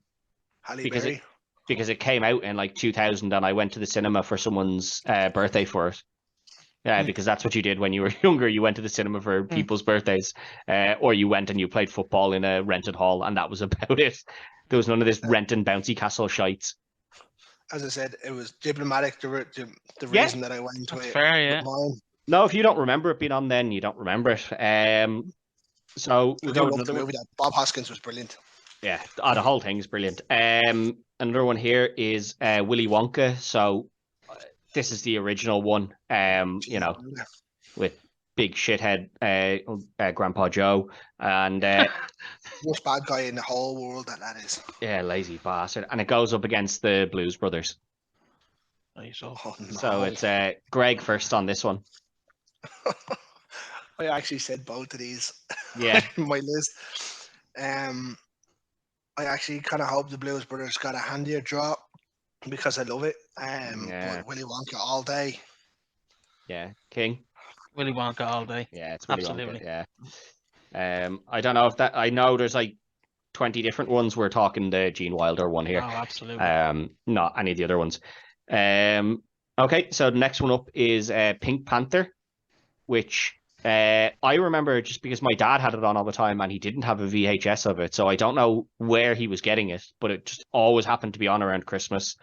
Because it came out in like 2000 and I went to the cinema for someone's birthday for it. Yeah, because that's what you did when you were younger. You went to the cinema for people's birthdays, or you went and you played football in a rented hall, and that was about it. There was none of this renting bouncy castle shites. As I said, it was diplomatic. The reason that I went to it. Fair, yeah. No, if you don't remember it being on, then you don't remember it. So we'll go with another movie. Bob Hoskins was brilliant. Yeah, the whole thing is brilliant. Another one here is Willy Wonka. So this is the original one. With big shithead Grandpa Joe and most bad guy in the whole world that is. Yeah, lazy bastard, and it goes up against the Blues Brothers. Oh, no. So it's Greg first on this one. I actually said both of these. Yeah, in my list. I actually kind of hope the Blues Brothers got a handier draw because I love it. But Willy Wonka all day. Yeah, King. Willy Wonka all day. Yeah, it's Willy absolutely. Wonka, yeah. I don't know if that. I know there's like 20 different ones. We're talking the Gene Wilder one here. Oh, absolutely. Not any of the other ones. Okay, so the next one up is Pink Panther, which I remember just because my dad had it on all the time and he didn't have a VHS of it, so I don't know where he was getting it, but it just always happened to be on around Christmas.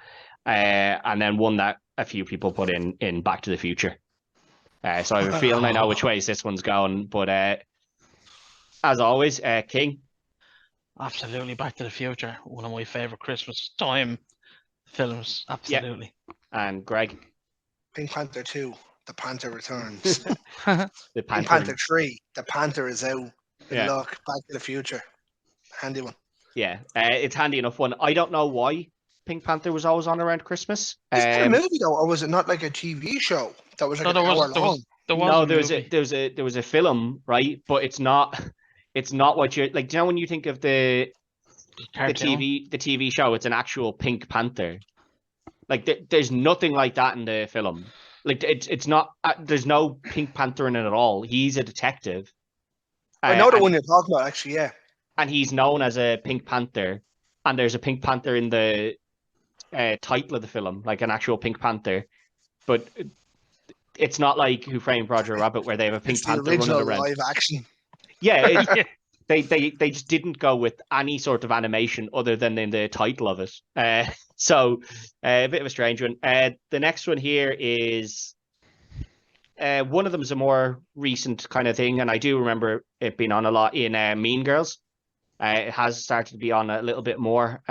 And then one that a few people put in Back to the Future. So I have a feeling I know which ways this one's going. But as always, King. Absolutely, Back to the Future, one of my favorite Christmas time films. Absolutely. And Greg. Pink Panther 2, The Panther Returns. The Pink Panther. Panther 3, The Panther is out. Good Yeah. luck. Back to the Future. Handy one. Yeah, it's handy enough one. I don't know why Pink Panther was always on around Christmas. Is that a movie though, or was it not like a TV show that was like No, an hour long? there was No, a there was movie. there was a film, right? But it's not what you're like. Do you know when you think of the Cartoon. TV show? It's an actual Pink Panther. Like there's nothing like that in the film. Like it's not. There's no Pink Panther in it at all. He's a detective. I know the and, one you're talking about, actually. Yeah. and he's known as a Pink Panther. And there's a Pink Panther in the title of the film, like an actual Pink Panther. But it's not like Who Framed Roger Rabbit, where they have a Pink It's the Panther running original around. live action. Yeah, Yeah. they just didn't go with any sort of animation other than in the title of it. So a bit of a strange one. The next one here is one of them is a more recent kind of thing, and I do remember it being on a lot in Mean Girls. It has started to be on a little bit more.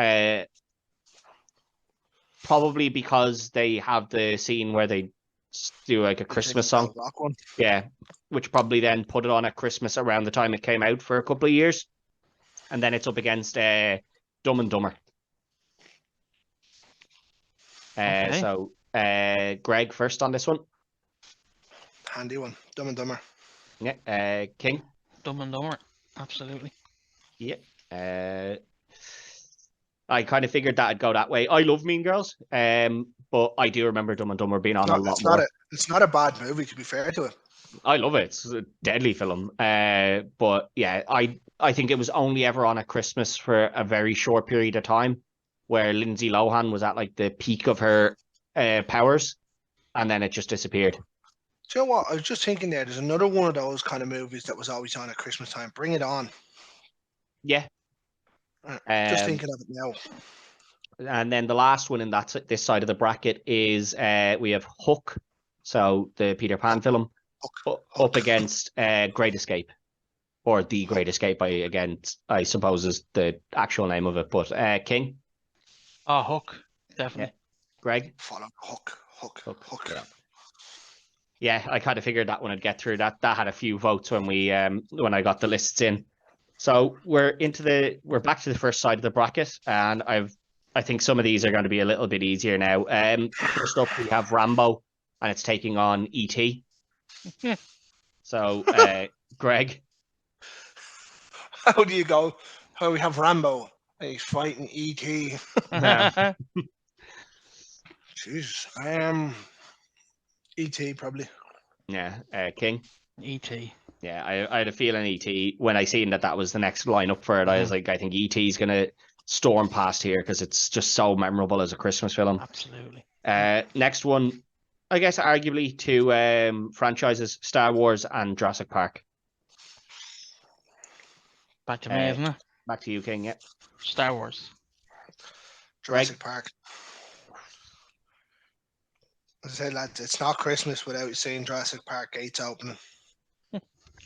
Probably because they have the scene where they do like a Christmas song. Rock one. Yeah, which probably then put it on at Christmas around the time it came out for a couple of years. And then it's up against Dumb and Dumber. Okay. So Greg first on this one. Handy one. Dumb and Dumber. Yeah, King. Dumb and Dumber. Absolutely. Yeah. I kind of figured that'd go that way. I love Mean Girls, but I do remember Dumb and Dumber being on a lot more. It's not a bad movie, to be fair to it. I love it. It's a deadly film. But yeah, I think it was only ever on at Christmas for a very short period of time, where Lindsay Lohan was at like the peak of her powers, and then it just disappeared. Do you know what? I was just thinking there's another one of those kind of movies that was always on at Christmas time. Bring It On. Yeah. Just thinking of it now. And then the last one in this side of the bracket is we have Hook, so the Peter Pan film, up against Great Escape, or The Great Escape. I suppose is the actual name of it. But King. Oh, Hook, definitely. Yeah. Greg. Follow Hook. Yeah, I kind of figured that one would get through. That had a few votes when I got the lists in. So we're back to the first side of the bracket, and I think some of these are going to be a little bit easier now. First up, we have Rambo, and it's taking on E.T. So, Greg. How do you go? How we have Rambo, and he's fighting E.T. Jeez. E.T. probably. Yeah, King. E.T. Yeah, I had a feeling E.T. when I seen that was the next lineup for it. I was like, I think E.T.'s gonna storm past here because it's just so memorable as a Christmas film. Absolutely. Next one, I guess arguably two franchises: Star Wars and Jurassic Park. Back to me, isn't it? Back to you, King. Yeah. Star Wars. Jurassic Park. As I said, lads, it's not Christmas without seeing Jurassic Park gates opening.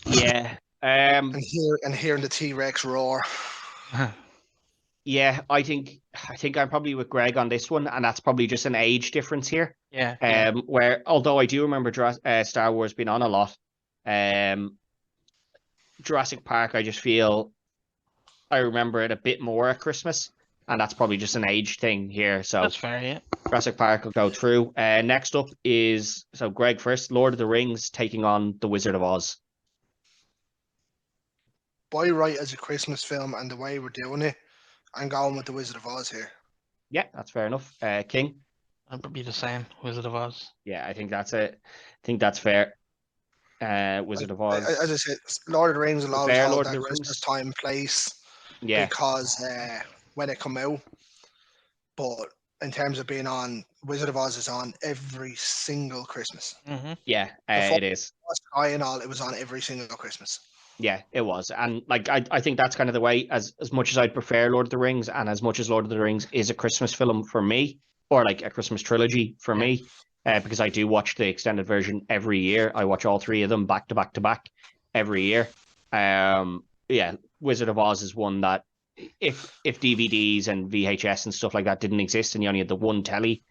Yeah. And hearing the T-Rex roar. Yeah, I think I'm probably with Greg on this one, and that's probably just an age difference here. Yeah. Where although I do remember Star Wars being on a lot, Jurassic Park, I just feel I remember it a bit more at Christmas, and that's probably just an age thing here. So that's fair, yeah. Jurassic Park will go through. Next up is Greg first. Lord of the Rings taking on The Wizard of Oz. By right as a Christmas film and the way we're doing it, I'm going with The Wizard of Oz here. Yeah, that's fair enough. King. I'd be the same. Wizard of Oz. Yeah, I think that's it. I think that's fair. Wizard of Oz. As I said, Lord of the Rings will always hold that Christmas time place. Yeah. Because when it come out, but in terms of being on, Wizard of Oz is on every single Christmas. Mm-hmm. Yeah, it is. Sky and all, it was on every single Christmas. Yeah, it was. And like I think that's kind of the way, as much as I'd prefer Lord of the Rings, and as much as Lord of the Rings is a Christmas film for me, or like a Christmas trilogy for me, because I do watch the extended version every year. I watch all three of them back to back to back every year. Yeah, Wizard of Oz is one that if DVDs and VHS and stuff like that didn't exist and you only had the one telly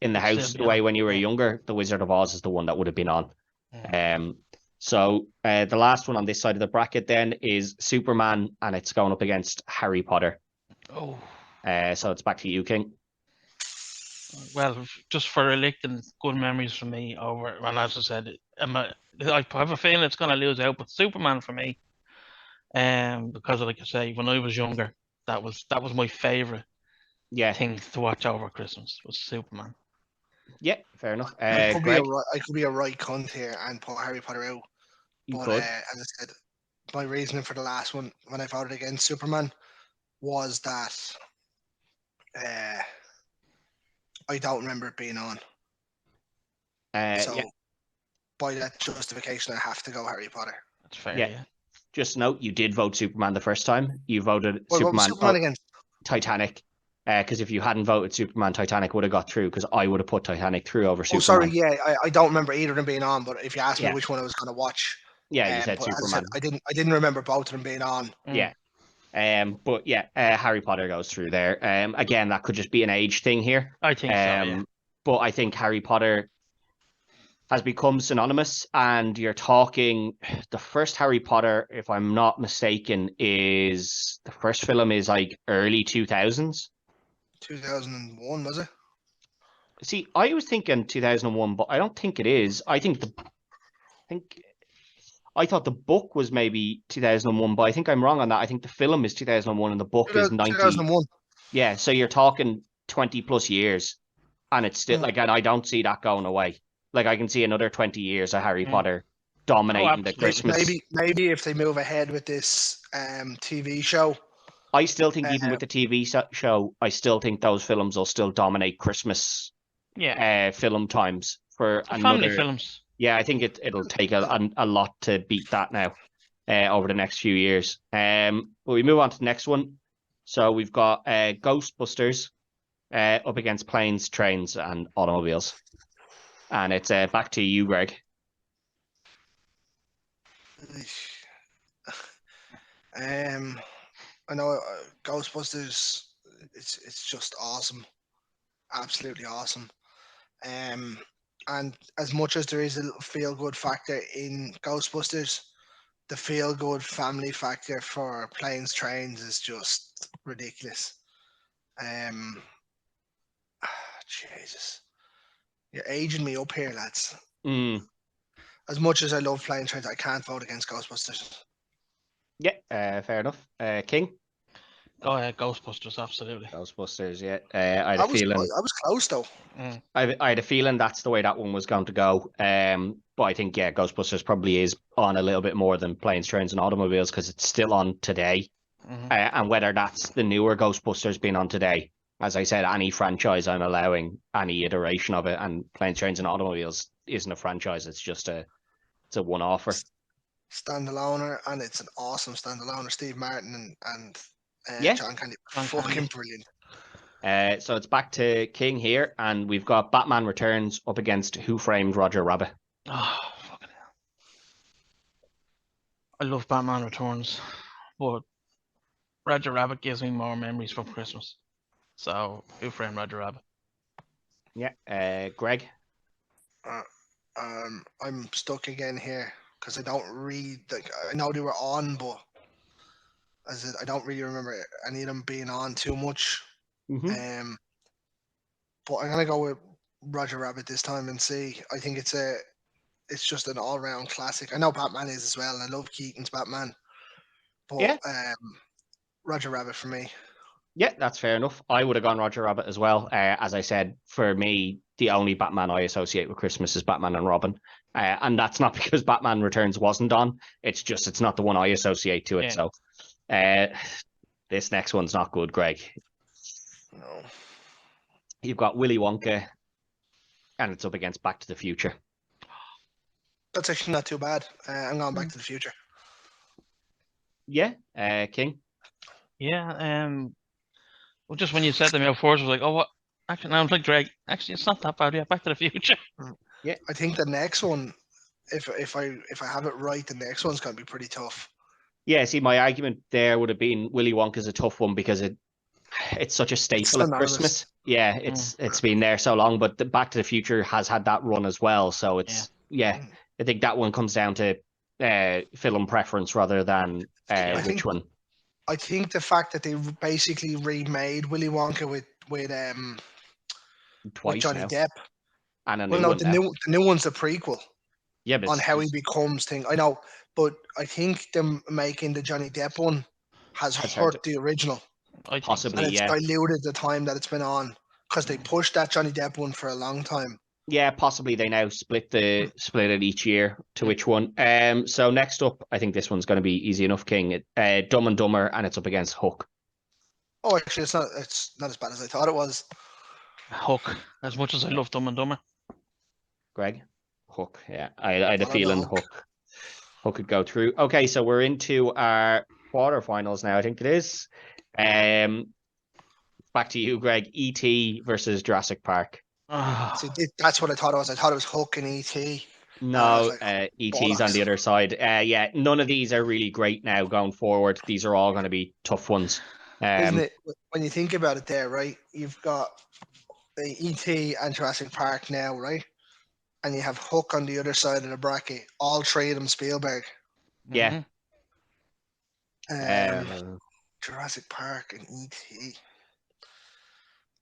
in the It'd still house be the way on. when you were Yeah. younger, the Wizard of Oz is the one that would have been on. Mm. So the last one on this side of the bracket then is Superman, and it's going up against Harry Potter. Oh, So it's back to you, King. well, just for electing good memories for me over, and as I said, I have a feeling it's going to lose out, but Superman for me, because like I say, when I was younger, that was my favorite Yeah, thing to watch over Christmas was Superman. yeah, fair enough. I could Greg, be a right cunt here and put Harry Potter out. you But could. as I said, my reasoning for the last one when I voted against Superman was that I don't remember it being on. So Yeah, by that justification, I have to go Harry Potter. That's fair, yeah. yeah. Just note, you did vote Superman the first time. You voted What was Superman, Superman against? Titanic. Because if you hadn't voted Superman, Titanic would have got through. Because I would have put Titanic through over Oh, Superman. sorry, yeah, I don't remember either of them being on. But if you asked me Yeah. which one I was going to watch, Yeah, you said but as I said, Superman. I didn't remember both of them being on. Yeah. But yeah, Harry Potter goes through there. Again, that could just be an age thing here. I think so, yeah. But I think Harry Potter has become synonymous, and you're talking the first Harry Potter, if I'm not mistaken, is the first film is like early 2000s. 2001 was it? See, I was thinking 2001, but I don't think it is. I thought the book was maybe 2001, but I think I'm wrong on that. I think the film is 2001 and the book is 90. 2001. Yeah, so you're talking 20 plus years, and it's still like, and I don't see that going away. Like, I can see another 20 years of Harry Potter dominating the absolutely. Christmas. Maybe if they move ahead with this TV show. I still think even with the TV show, I still think those films will still dominate Christmas Yeah. film times for Family another. films. Yeah, I think it'll take a lot to beat that now over the next few years. But we move on to the next one. So we've got Ghostbusters up against Planes, Trains, and Automobiles. And it's back to you, Greg. I know Ghostbusters. It's just awesome, absolutely awesome. And as much as there is a little feel good factor in Ghostbusters, the feel good family factor for Planes, Trains is just ridiculous. Jesus, you're aging me up here, lads. As much as I love Planes, Trains, I can't vote against Ghostbusters. Yeah, fair enough. King? Oh, yeah, Ghostbusters, absolutely. Ghostbusters, yeah. I had a feeling. I was close though. I had a feeling that's the way that one was going to go. But I think, yeah, Ghostbusters probably is on a little bit more than Planes, Trains, and Automobiles because it's still on today. And whether that's the newer Ghostbusters being on today, as I said, any franchise I'm allowing any iteration of it, and Planes, Trains, and Automobiles isn't a franchise. It's just it's a one-offer. Standaloner, and it's an awesome standaloner. Steve Martin and Yeah. John Candy, John fucking Candy. brilliant. So it's back to King here, and we've got Batman Returns up against Who Framed Roger Rabbit. Oh, fucking hell. I love Batman Returns, but Roger Rabbit gives me more memories from Christmas. So, Who Framed Roger Rabbit? Yeah. Greg? I'm stuck again here because I don't read. Like, I know they were on, but as I don't really remember any of them being on too much. Mm-hmm. But I'm gonna go with Roger Rabbit this time and see. I think it's just an all round classic. I know Batman is as well, and I love Keaton's Batman. But Roger Rabbit for me. Yeah, that's fair enough. I would have gone Roger Rabbit as well. As I said, for me, the only Batman I associate with Christmas is Batman and Robin. And that's not because Batman Returns wasn't on. It's just it's not the one I associate to it. So this next one's not good, Greg. No. You've got Willy Wonka, and it's up against Back to the Future. That's actually not too bad. I'm going Back to the Future. Yeah, King? Yeah, well, just when you said them out first, I was like, oh, Actually, now I'm like Greg. Actually, it's not that bad. Yeah, Back to the Future. I think the next one, if I have it right, the next one's gonna be pretty tough. Yeah, see, my argument there would have been Willy Wonka's a tough one because it's such a staple at synonymous. Christmas. Yeah, it's been there so long, but Back to the Future has had that run as well. So it's I think that one comes down to film preference rather than which one. I think the fact that they basically remade Willy Wonka with Twice Johnny now. Depp. And a Well, new no, one the new one's a prequel. Yeah, but on how he becomes thing. I know, but I think them making the Johnny Depp one has hurt the original. Possibly, and it's yeah. diluted the time that it's been on because they pushed that Johnny Depp one for a long time. Yeah, possibly they now split it each year to which one. So next up, I think this one's going to be easy enough, King. Dumb and Dumber, and it's up against Hook. Oh, actually, it's not as bad as I thought it was. Hook, as much as I love Dumb and Dumber. Greg? Hook, yeah. I had a feeling Hook could go through. Okay, so we're into our quarterfinals now, I think it is. Back to you, Greg. E.T. versus Jurassic Park. See, that's what I thought it was. I thought it was Hook and E.T. No, E.T.'s on the other side. Yeah, none of these are really great now going forward. These are all going to be tough ones. Isn't it? When you think about it there, right? You've got the E.T. and Jurassic Park now, right? And you have Hook on the other side of the bracket. All three of them Spielberg. Yeah. Jurassic Park and E.T.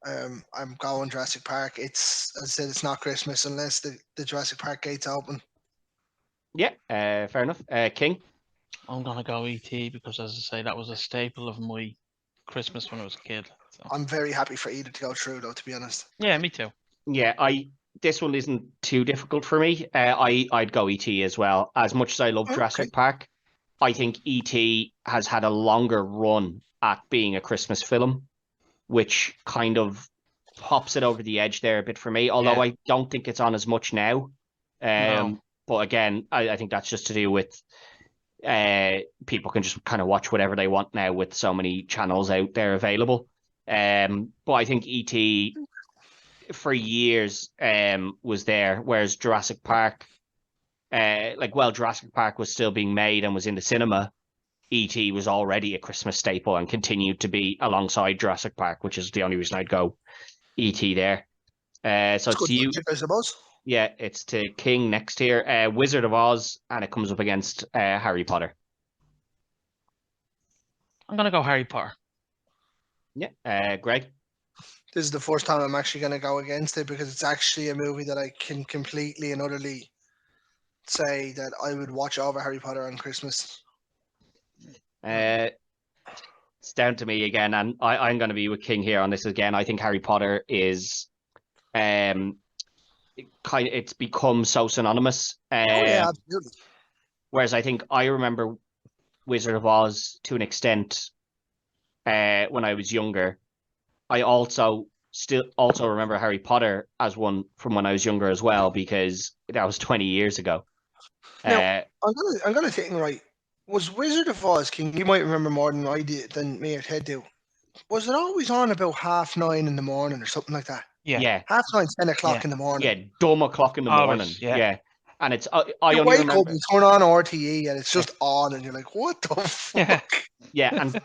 I'm going Jurassic Park. As I said, it's not Christmas unless the Jurassic Park gates open. Yeah, fair enough. King? I'm going to go E.T. because, as I say, that was a staple of my Christmas when I was a kid. So. I'm very happy for either to go through, though, to be honest. Yeah, me too. Yeah, this one isn't too difficult for me. I'd go E.T. as well. As much as I love Jurassic Park, I think E.T. has had a longer run at being a Christmas film, which kind of pops it over the edge there a bit for me. Although I don't think it's on as much now. No. But again, I think that's just to do with people can just kind of watch whatever they want now with so many channels out there available. But I think E.T. for years was there, whereas Jurassic Park, Jurassic Park was still being made and was in the cinema. E.T. was already a Christmas staple and continued to be alongside Jurassic Park, which is the only reason I'd go E.T. there. So it's to you, logic, I suppose. Yeah, it's to King next here. Wizard of Oz, and it comes up against Harry Potter. I'm going to go Harry Potter. Yeah. Greg? This is the first time I'm actually going to go against it because it's actually a movie that I can completely and utterly say that I would watch over Harry Potter on Christmas. It's down to me again, and I'm going to be with King here on this again. I think Harry Potter is it's become so synonymous. Yeah, absolutely. Whereas I think I remember Wizard of Oz to an extent when I was younger. I also remember Harry Potter as one from when I was younger as well, because that was 20 years ago. Now, I'm gonna think, right. Was Wizard of Oz, King? You might remember more than I did, than me or Ted do. Was it always on about 9:30 in the morning or something like that? Yeah. 9:30, 10 o'clock in the morning. Yeah, dumb o'clock in the morning. Yeah. And it's I only remember. Up and turn on RTE and it's just on, and you're like, what the fuck? Yeah, and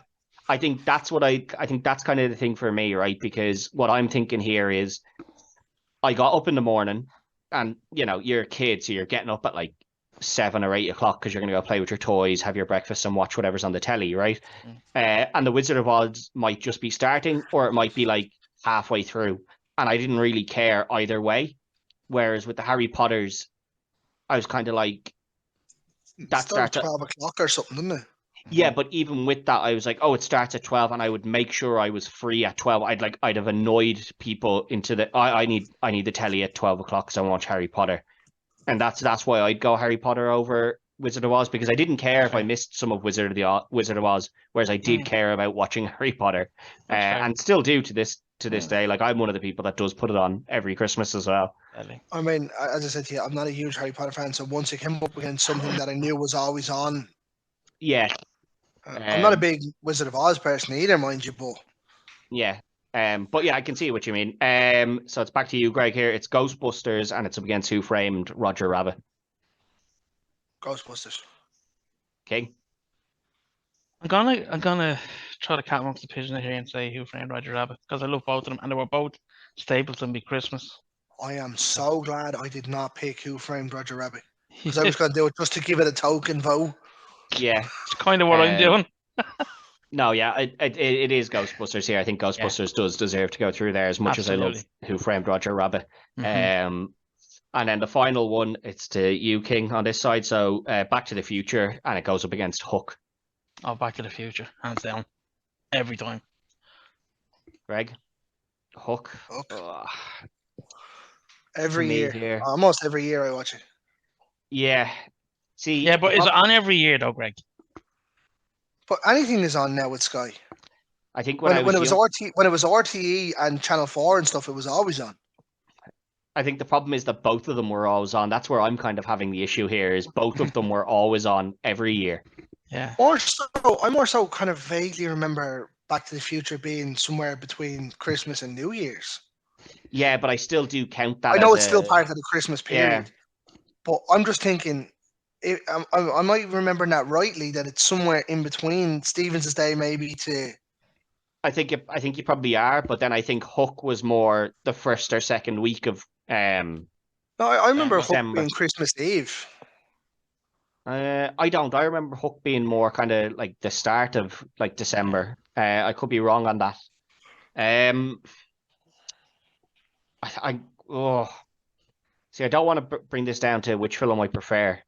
I think that's what I think that's kind of the thing for me, right? Because what I'm thinking here is I got up in the morning, and you're a kid, so you're getting up at like 7 or 8 o'clock because you're going to go play with your toys, have your breakfast, and watch whatever's on the telly, right? And the Wizard of Oz might just be starting, or it might be like halfway through, and I didn't really care either way. Whereas with the Harry Potters, I was kind of like, that starts at 12 o'clock or something, didn't it? Yeah, but even with that, I was like, oh, it starts at 12, and I would make sure I was free at 12. I'd have annoyed people into the I need the telly at 12 o'clock, so I watch Harry Potter. And that's why I'd go Harry Potter over Wizard of Oz, because I didn't care if I missed some of Wizard of Oz, whereas I did care about watching Harry Potter, and still do to this day. Like, I'm one of the people that does put it on every Christmas as well. I mean, as I said to you, I'm not a huge Harry Potter fan, so once it came up against something that I knew was always on, yeah, I'm not a big Wizard of Oz person either, mind you, but yeah. But yeah, I can see what you mean. So it's back to you, Greg. Here, it's Ghostbusters, and it's up against Who Framed Roger Rabbit. Ghostbusters. King. I'm gonna try to cat amongst the pigeons here and say Who Framed Roger Rabbit because I love both of them and they were both staples to me Christmas. I am so glad I did not pick Who Framed Roger Rabbit because I was going to do it just to give it a token vote. Yeah. It's kind of what I'm doing. No, yeah, it is Ghostbusters here. I think Ghostbusters does deserve to go through there as much as I love Who Framed Roger Rabbit. And then the final one, it's to you, King, on this side. So Back to the Future, and it goes up against Hook. Oh, Back to the Future, hands down, every time. Greg, Hook. Every year, here. Almost every year I watch it. Yeah. See. Yeah, but is it on every year though, Greg? But anything is on now with Sky. I think when it was RTE and Channel 4 and stuff, it was always on. I think the problem is that both of them were always on. That's where I'm kind of having the issue here. Is both of them were always on every year. Yeah. I more so kind of vaguely remember Back to the Future being somewhere between Christmas and New Year's. Yeah, but I still do count that. I know it's still part of the Christmas period. Yeah. But I'm just thinking, I might remember that rightly, that it's somewhere in between Stevens' Day maybe to... I think you probably are, but then I think Hook was more the first or second week of No, I remember December. Hook being Christmas Eve. I don't. I remember Hook being more kind of like the start of like December. I could be wrong on that. See, I don't want to bring this down to which film I prefer.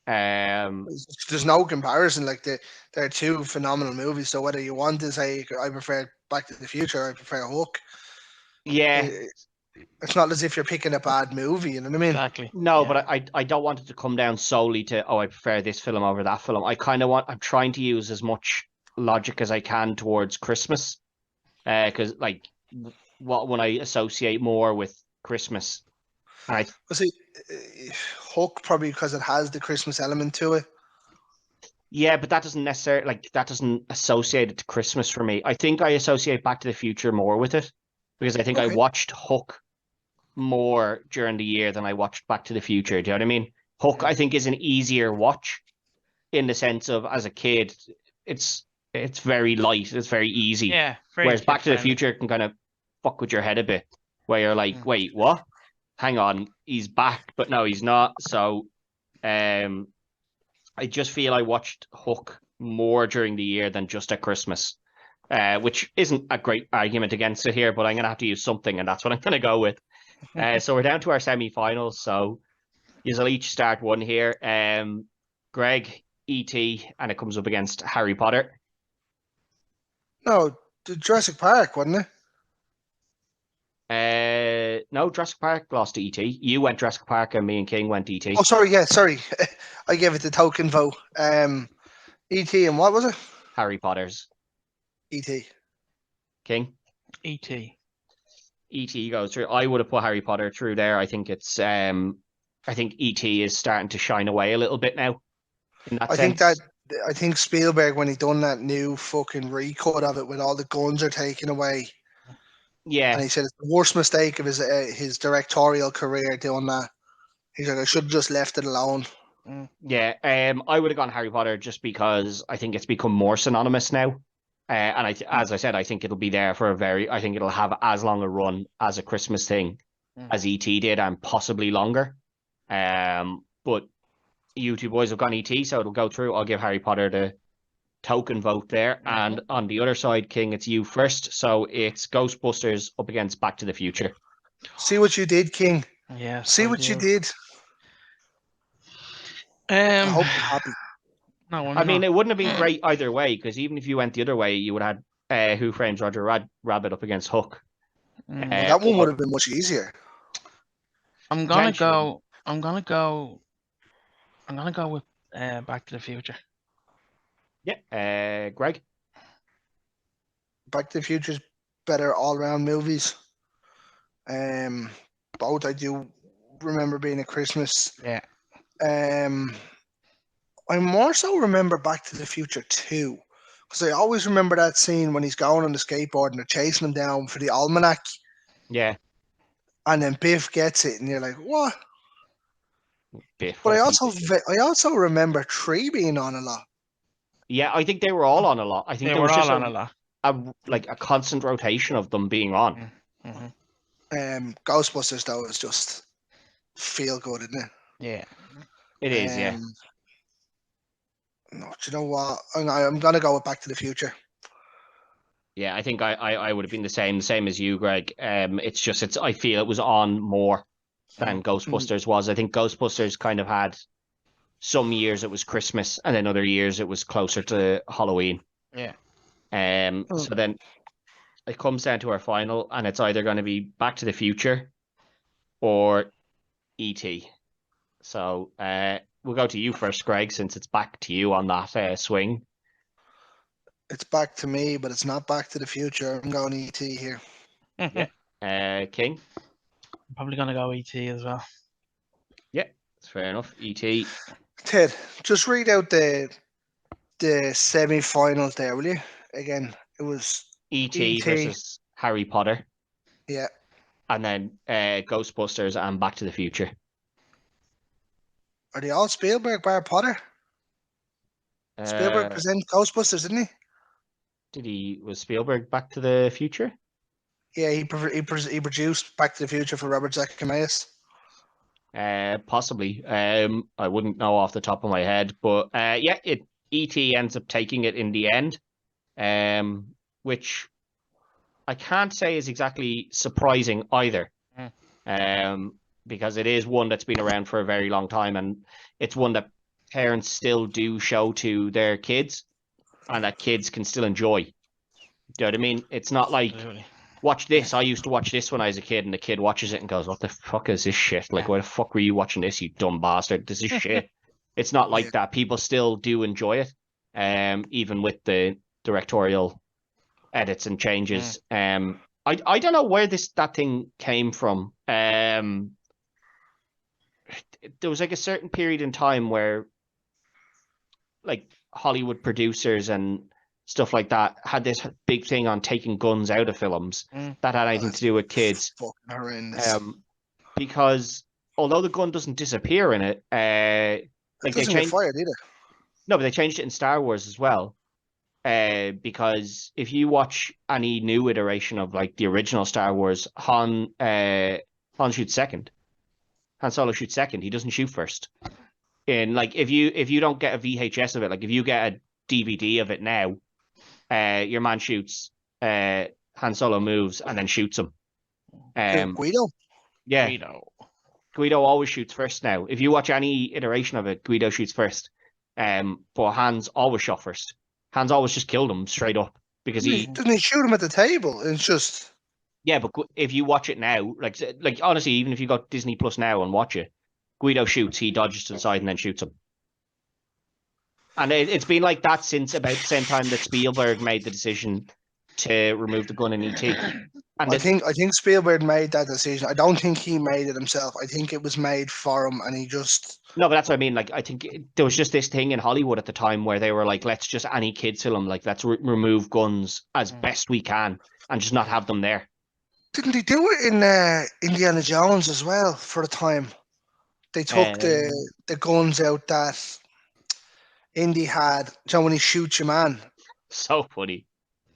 There's no comparison. Like they're two phenomenal movies. So whether you want to say I prefer Back to the Future, or I prefer Hook. Yeah. It's not as if you're picking a bad movie, you know what I mean? Exactly. No, yeah. But I don't want it to come down solely to, I prefer this film over that film. I'm trying to use as much logic as I can towards Christmas. Because like when I associate more with Christmas. See, Hook probably because it has the Christmas element to it. Yeah, but that doesn't necessarily associate it to Christmas for me. I think I associate Back to the Future more with it because I think I watched Hook more during the year than I watched Back to the Future. Do you know what I mean? Hook, I think, is an easier watch in the sense of as a kid, it's very light, it's very easy. Yeah. Whereas Back to the Future can kind of fuck with your head a bit, where you're like, wait, what? Hang on, he's back, but no, he's not. So, I just feel I watched Hook more during the year than just at Christmas, which isn't a great argument against it here, but I'm going to have to use something, and that's what I'm going to go with. So we're down to our semi-finals. So you'll each start one here. Greg, E.T., and it comes up against Harry Potter. No, the Jurassic Park, wasn't it? No, Jurassic Park lost to E.T. You went Jurassic Park, and me and King went E.T. Oh, sorry. Yeah, sorry. I gave it the token vote. E.T. and what was it? Harry Potter's. E.T. King. E.T. E.T. goes through. I would have put Harry Potter through there. I think it's. I think E.T. is starting to shine away a little bit now. In that sense. I think Spielberg, when he done that new fucking recut of it, with all the guns are taken away. Yeah. And he said it's the worst mistake of his directorial career doing that. He's like, I should have just left it alone. Yeah. I would have gone Harry Potter just because I think it's become more synonymous now. And as I said, I think it'll be there for I think it'll have as long a run as a Christmas thing as E.T. did, and possibly longer. But you two boys have gone E.T., so it'll go through. I'll give Harry Potter the token vote there. And on the other side, King, it's you first. So it's Ghostbusters up against Back to the Future. See what you did, King. Yeah. See what you did. I hope you're happy. No, I mean, it wouldn't have been great either way, because even if you went the other way, you would have had Who Frames Roger Rabbit up against Hook. That one would have been much easier. I'm gonna go with Back to the Future. Yeah. Greg? Back to the Future's better all-round movies. Both I do remember being at Christmas. Yeah. I more so remember Back to the Future 2, Because I always remember that scene when he's going on the skateboard and they're chasing him down for the almanac, Yeah, and then Biff gets it, and you're like, what? Biff. But What I a piece also of shit. I also remember 3 being on a lot. Yeah, I think they were all on a lot. I think They there were was just all on a lot. a constant rotation of them being on. Ghostbusters though is just feel good, isn't it? Yeah. It is, yeah. No, do you know what? I'm gonna go with Back to the Future. Yeah, I think I would have been the same as you, Greg. It's just I feel it was on more than Ghostbusters was. I think Ghostbusters kind of had some years it was Christmas, and then other years it was closer to Halloween. Yeah. So then it comes down to our final, and it's either going to be Back to the Future or E.T. So we'll go to you first, Greg, since it's back to you on that swing. It's back to me, but it's not Back to the Future. I'm going E.T. here. Yeah. King? I'm probably gonna go E.T. as well. Yeah, that's fair enough. E.T. Ted, just read out the semi-finals there, will you? Again, it was E.T. E.T. versus Harry Potter. Yeah. And then Ghostbusters and Back to the Future. Are they all Spielberg bar Potter? Spielberg presents Ghostbusters, didn't he? Was Spielberg Back to the Future? Yeah, he produced Back to the Future for Robert Zemeckis. Possibly. I wouldn't know off the top of my head, but yeah, E.T. ends up taking it in the end, which I can't say is exactly surprising either, because it is one that's been around for a very long time, and it's one that parents still do show to their kids, and that kids can still enjoy. Do you know what I mean? It's not like, Absolutely. watch this. I used to watch this when I was a kid, and the kid watches it and goes, "What the fuck is this shit? Like, why the fuck were you watching this, you dumb bastard? This is shit." It's not like that. People still do enjoy it, even with the directorial edits and changes. I don't know where that thing came from. There was like a certain period in time where, like, Hollywood producers and stuff like that had this big thing on taking guns out of films that had anything to do with kids. Fucking horrendous. Because although the gun doesn't disappear in it, like It doesn't get fired either. No, but they changed it in Star Wars as well. Because if you watch any new iteration of like the original Star Wars, Han shoots second. Han Solo shoots second. He doesn't shoot first. And like if you don't get a VHS of it, like if you get a DVD of it now, your man shoots, Han Solo moves and then shoots him. Guido? Yeah. Guido always shoots first now. If you watch any iteration of it, Guido shoots first. But Han's always shot first. Han's always just killed him straight up because doesn't he shoot him at the table? It's just but if you watch it now, like honestly, even if you got Disney Plus now and watch it, Guido shoots, he dodges to the side and then shoots him. And it's been like that since about the same time that Spielberg made the decision to remove the gun in E.T. And I think Spielberg made that decision. I don't think he made it himself. I think it was made for him, and he just No, but that's what I mean. Like, I think there was just this thing in Hollywood at the time where they were like, let's just any kid film, like, let's remove guns as best we can and just not have them there. Didn't he do it in Indiana Jones as well for the time? They took the guns out that Indy had. So when he shoots your man, so funny.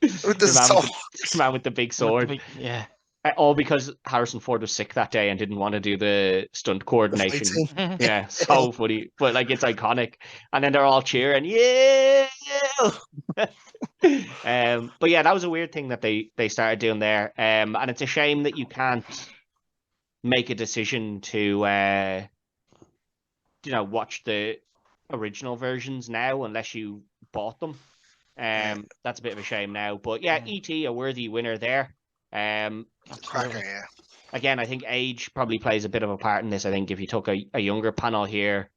The man with the big sword. All because Harrison Ford was sick that day and didn't want to do the stunt coordination. Yeah, so funny. But like it's iconic. And then they're all cheering, yeah. But yeah, that was a weird thing that they started doing there. And it's a shame that you can't make a decision to watch the original versions now unless you bought them. That's a bit of a shame now. But yeah, E.T. a worthy winner there. Cracker, yeah. Again, I think age probably plays a bit of a part in this. I think if you took a younger panel here,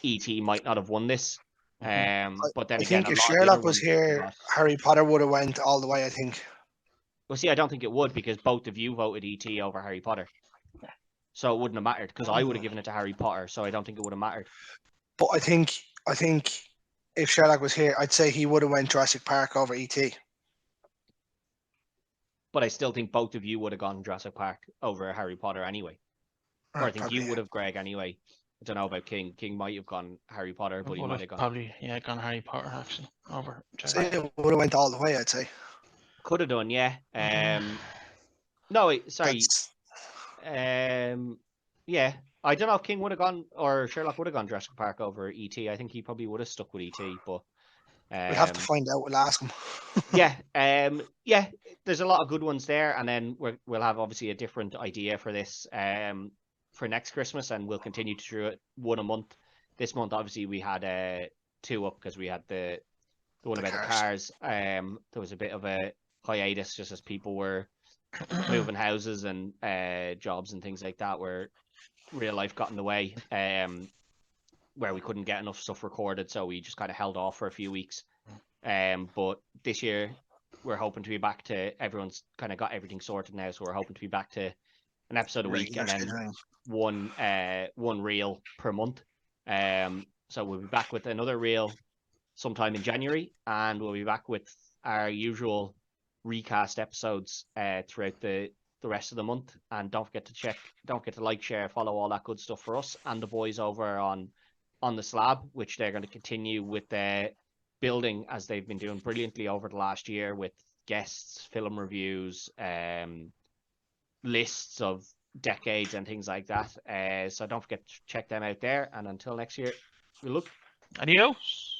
E.T. might not have won this. But then I again, think if Sherlock was here, Harry Potter would have went all the way, I think. Well, see, I don't think it would because both of you voted E.T. over Harry Potter. So it wouldn't have mattered because I would have given it to Harry Potter. So I don't think it would have mattered. But I think if Sherlock was here, I'd say he would have went Jurassic Park over ET. But I still think both of you would have gone Jurassic Park over Harry Potter anyway. Or I think Probably, you would have, Greg, anyway. I don't know about King. King might have gone Harry Potter, but he would might have have gone. probably gone Harry Potter actually over. So it would have went all the way, I'd say. Could have done, yeah. No, wait, sorry. That's... Yeah. I don't know if King would have gone or Sherlock would have gone Jurassic Park over ET. I think he probably would have stuck with ET, but We'll have to find out. We'll ask him. yeah, yeah. There's a lot of good ones there, and then we'll have obviously a different idea for this for next Christmas, and we'll continue to do it one a month. This month, obviously, we had 2 up because we had the one about the cars. There was a bit of a hiatus just as people were moving houses and jobs and things like that, where real life got in the way. Where we couldn't get enough stuff recorded, so we just kind of held off for a few weeks. But this year we're hoping to be back to everyone's kind of got everything sorted now, so we're hoping to be back to an episode a week and then one reel per month. So we'll be back with another reel sometime in January, and we'll be back with our usual recast episodes throughout the rest of the month. And don't forget to like, share, follow, all that good stuff for us and the boys over on the slab, which they're going to continue with their building as they've been doing brilliantly over the last year with guests, film reviews, lists of decades and things like that. So don't forget to check them out there. And until next year, good luck. Adios.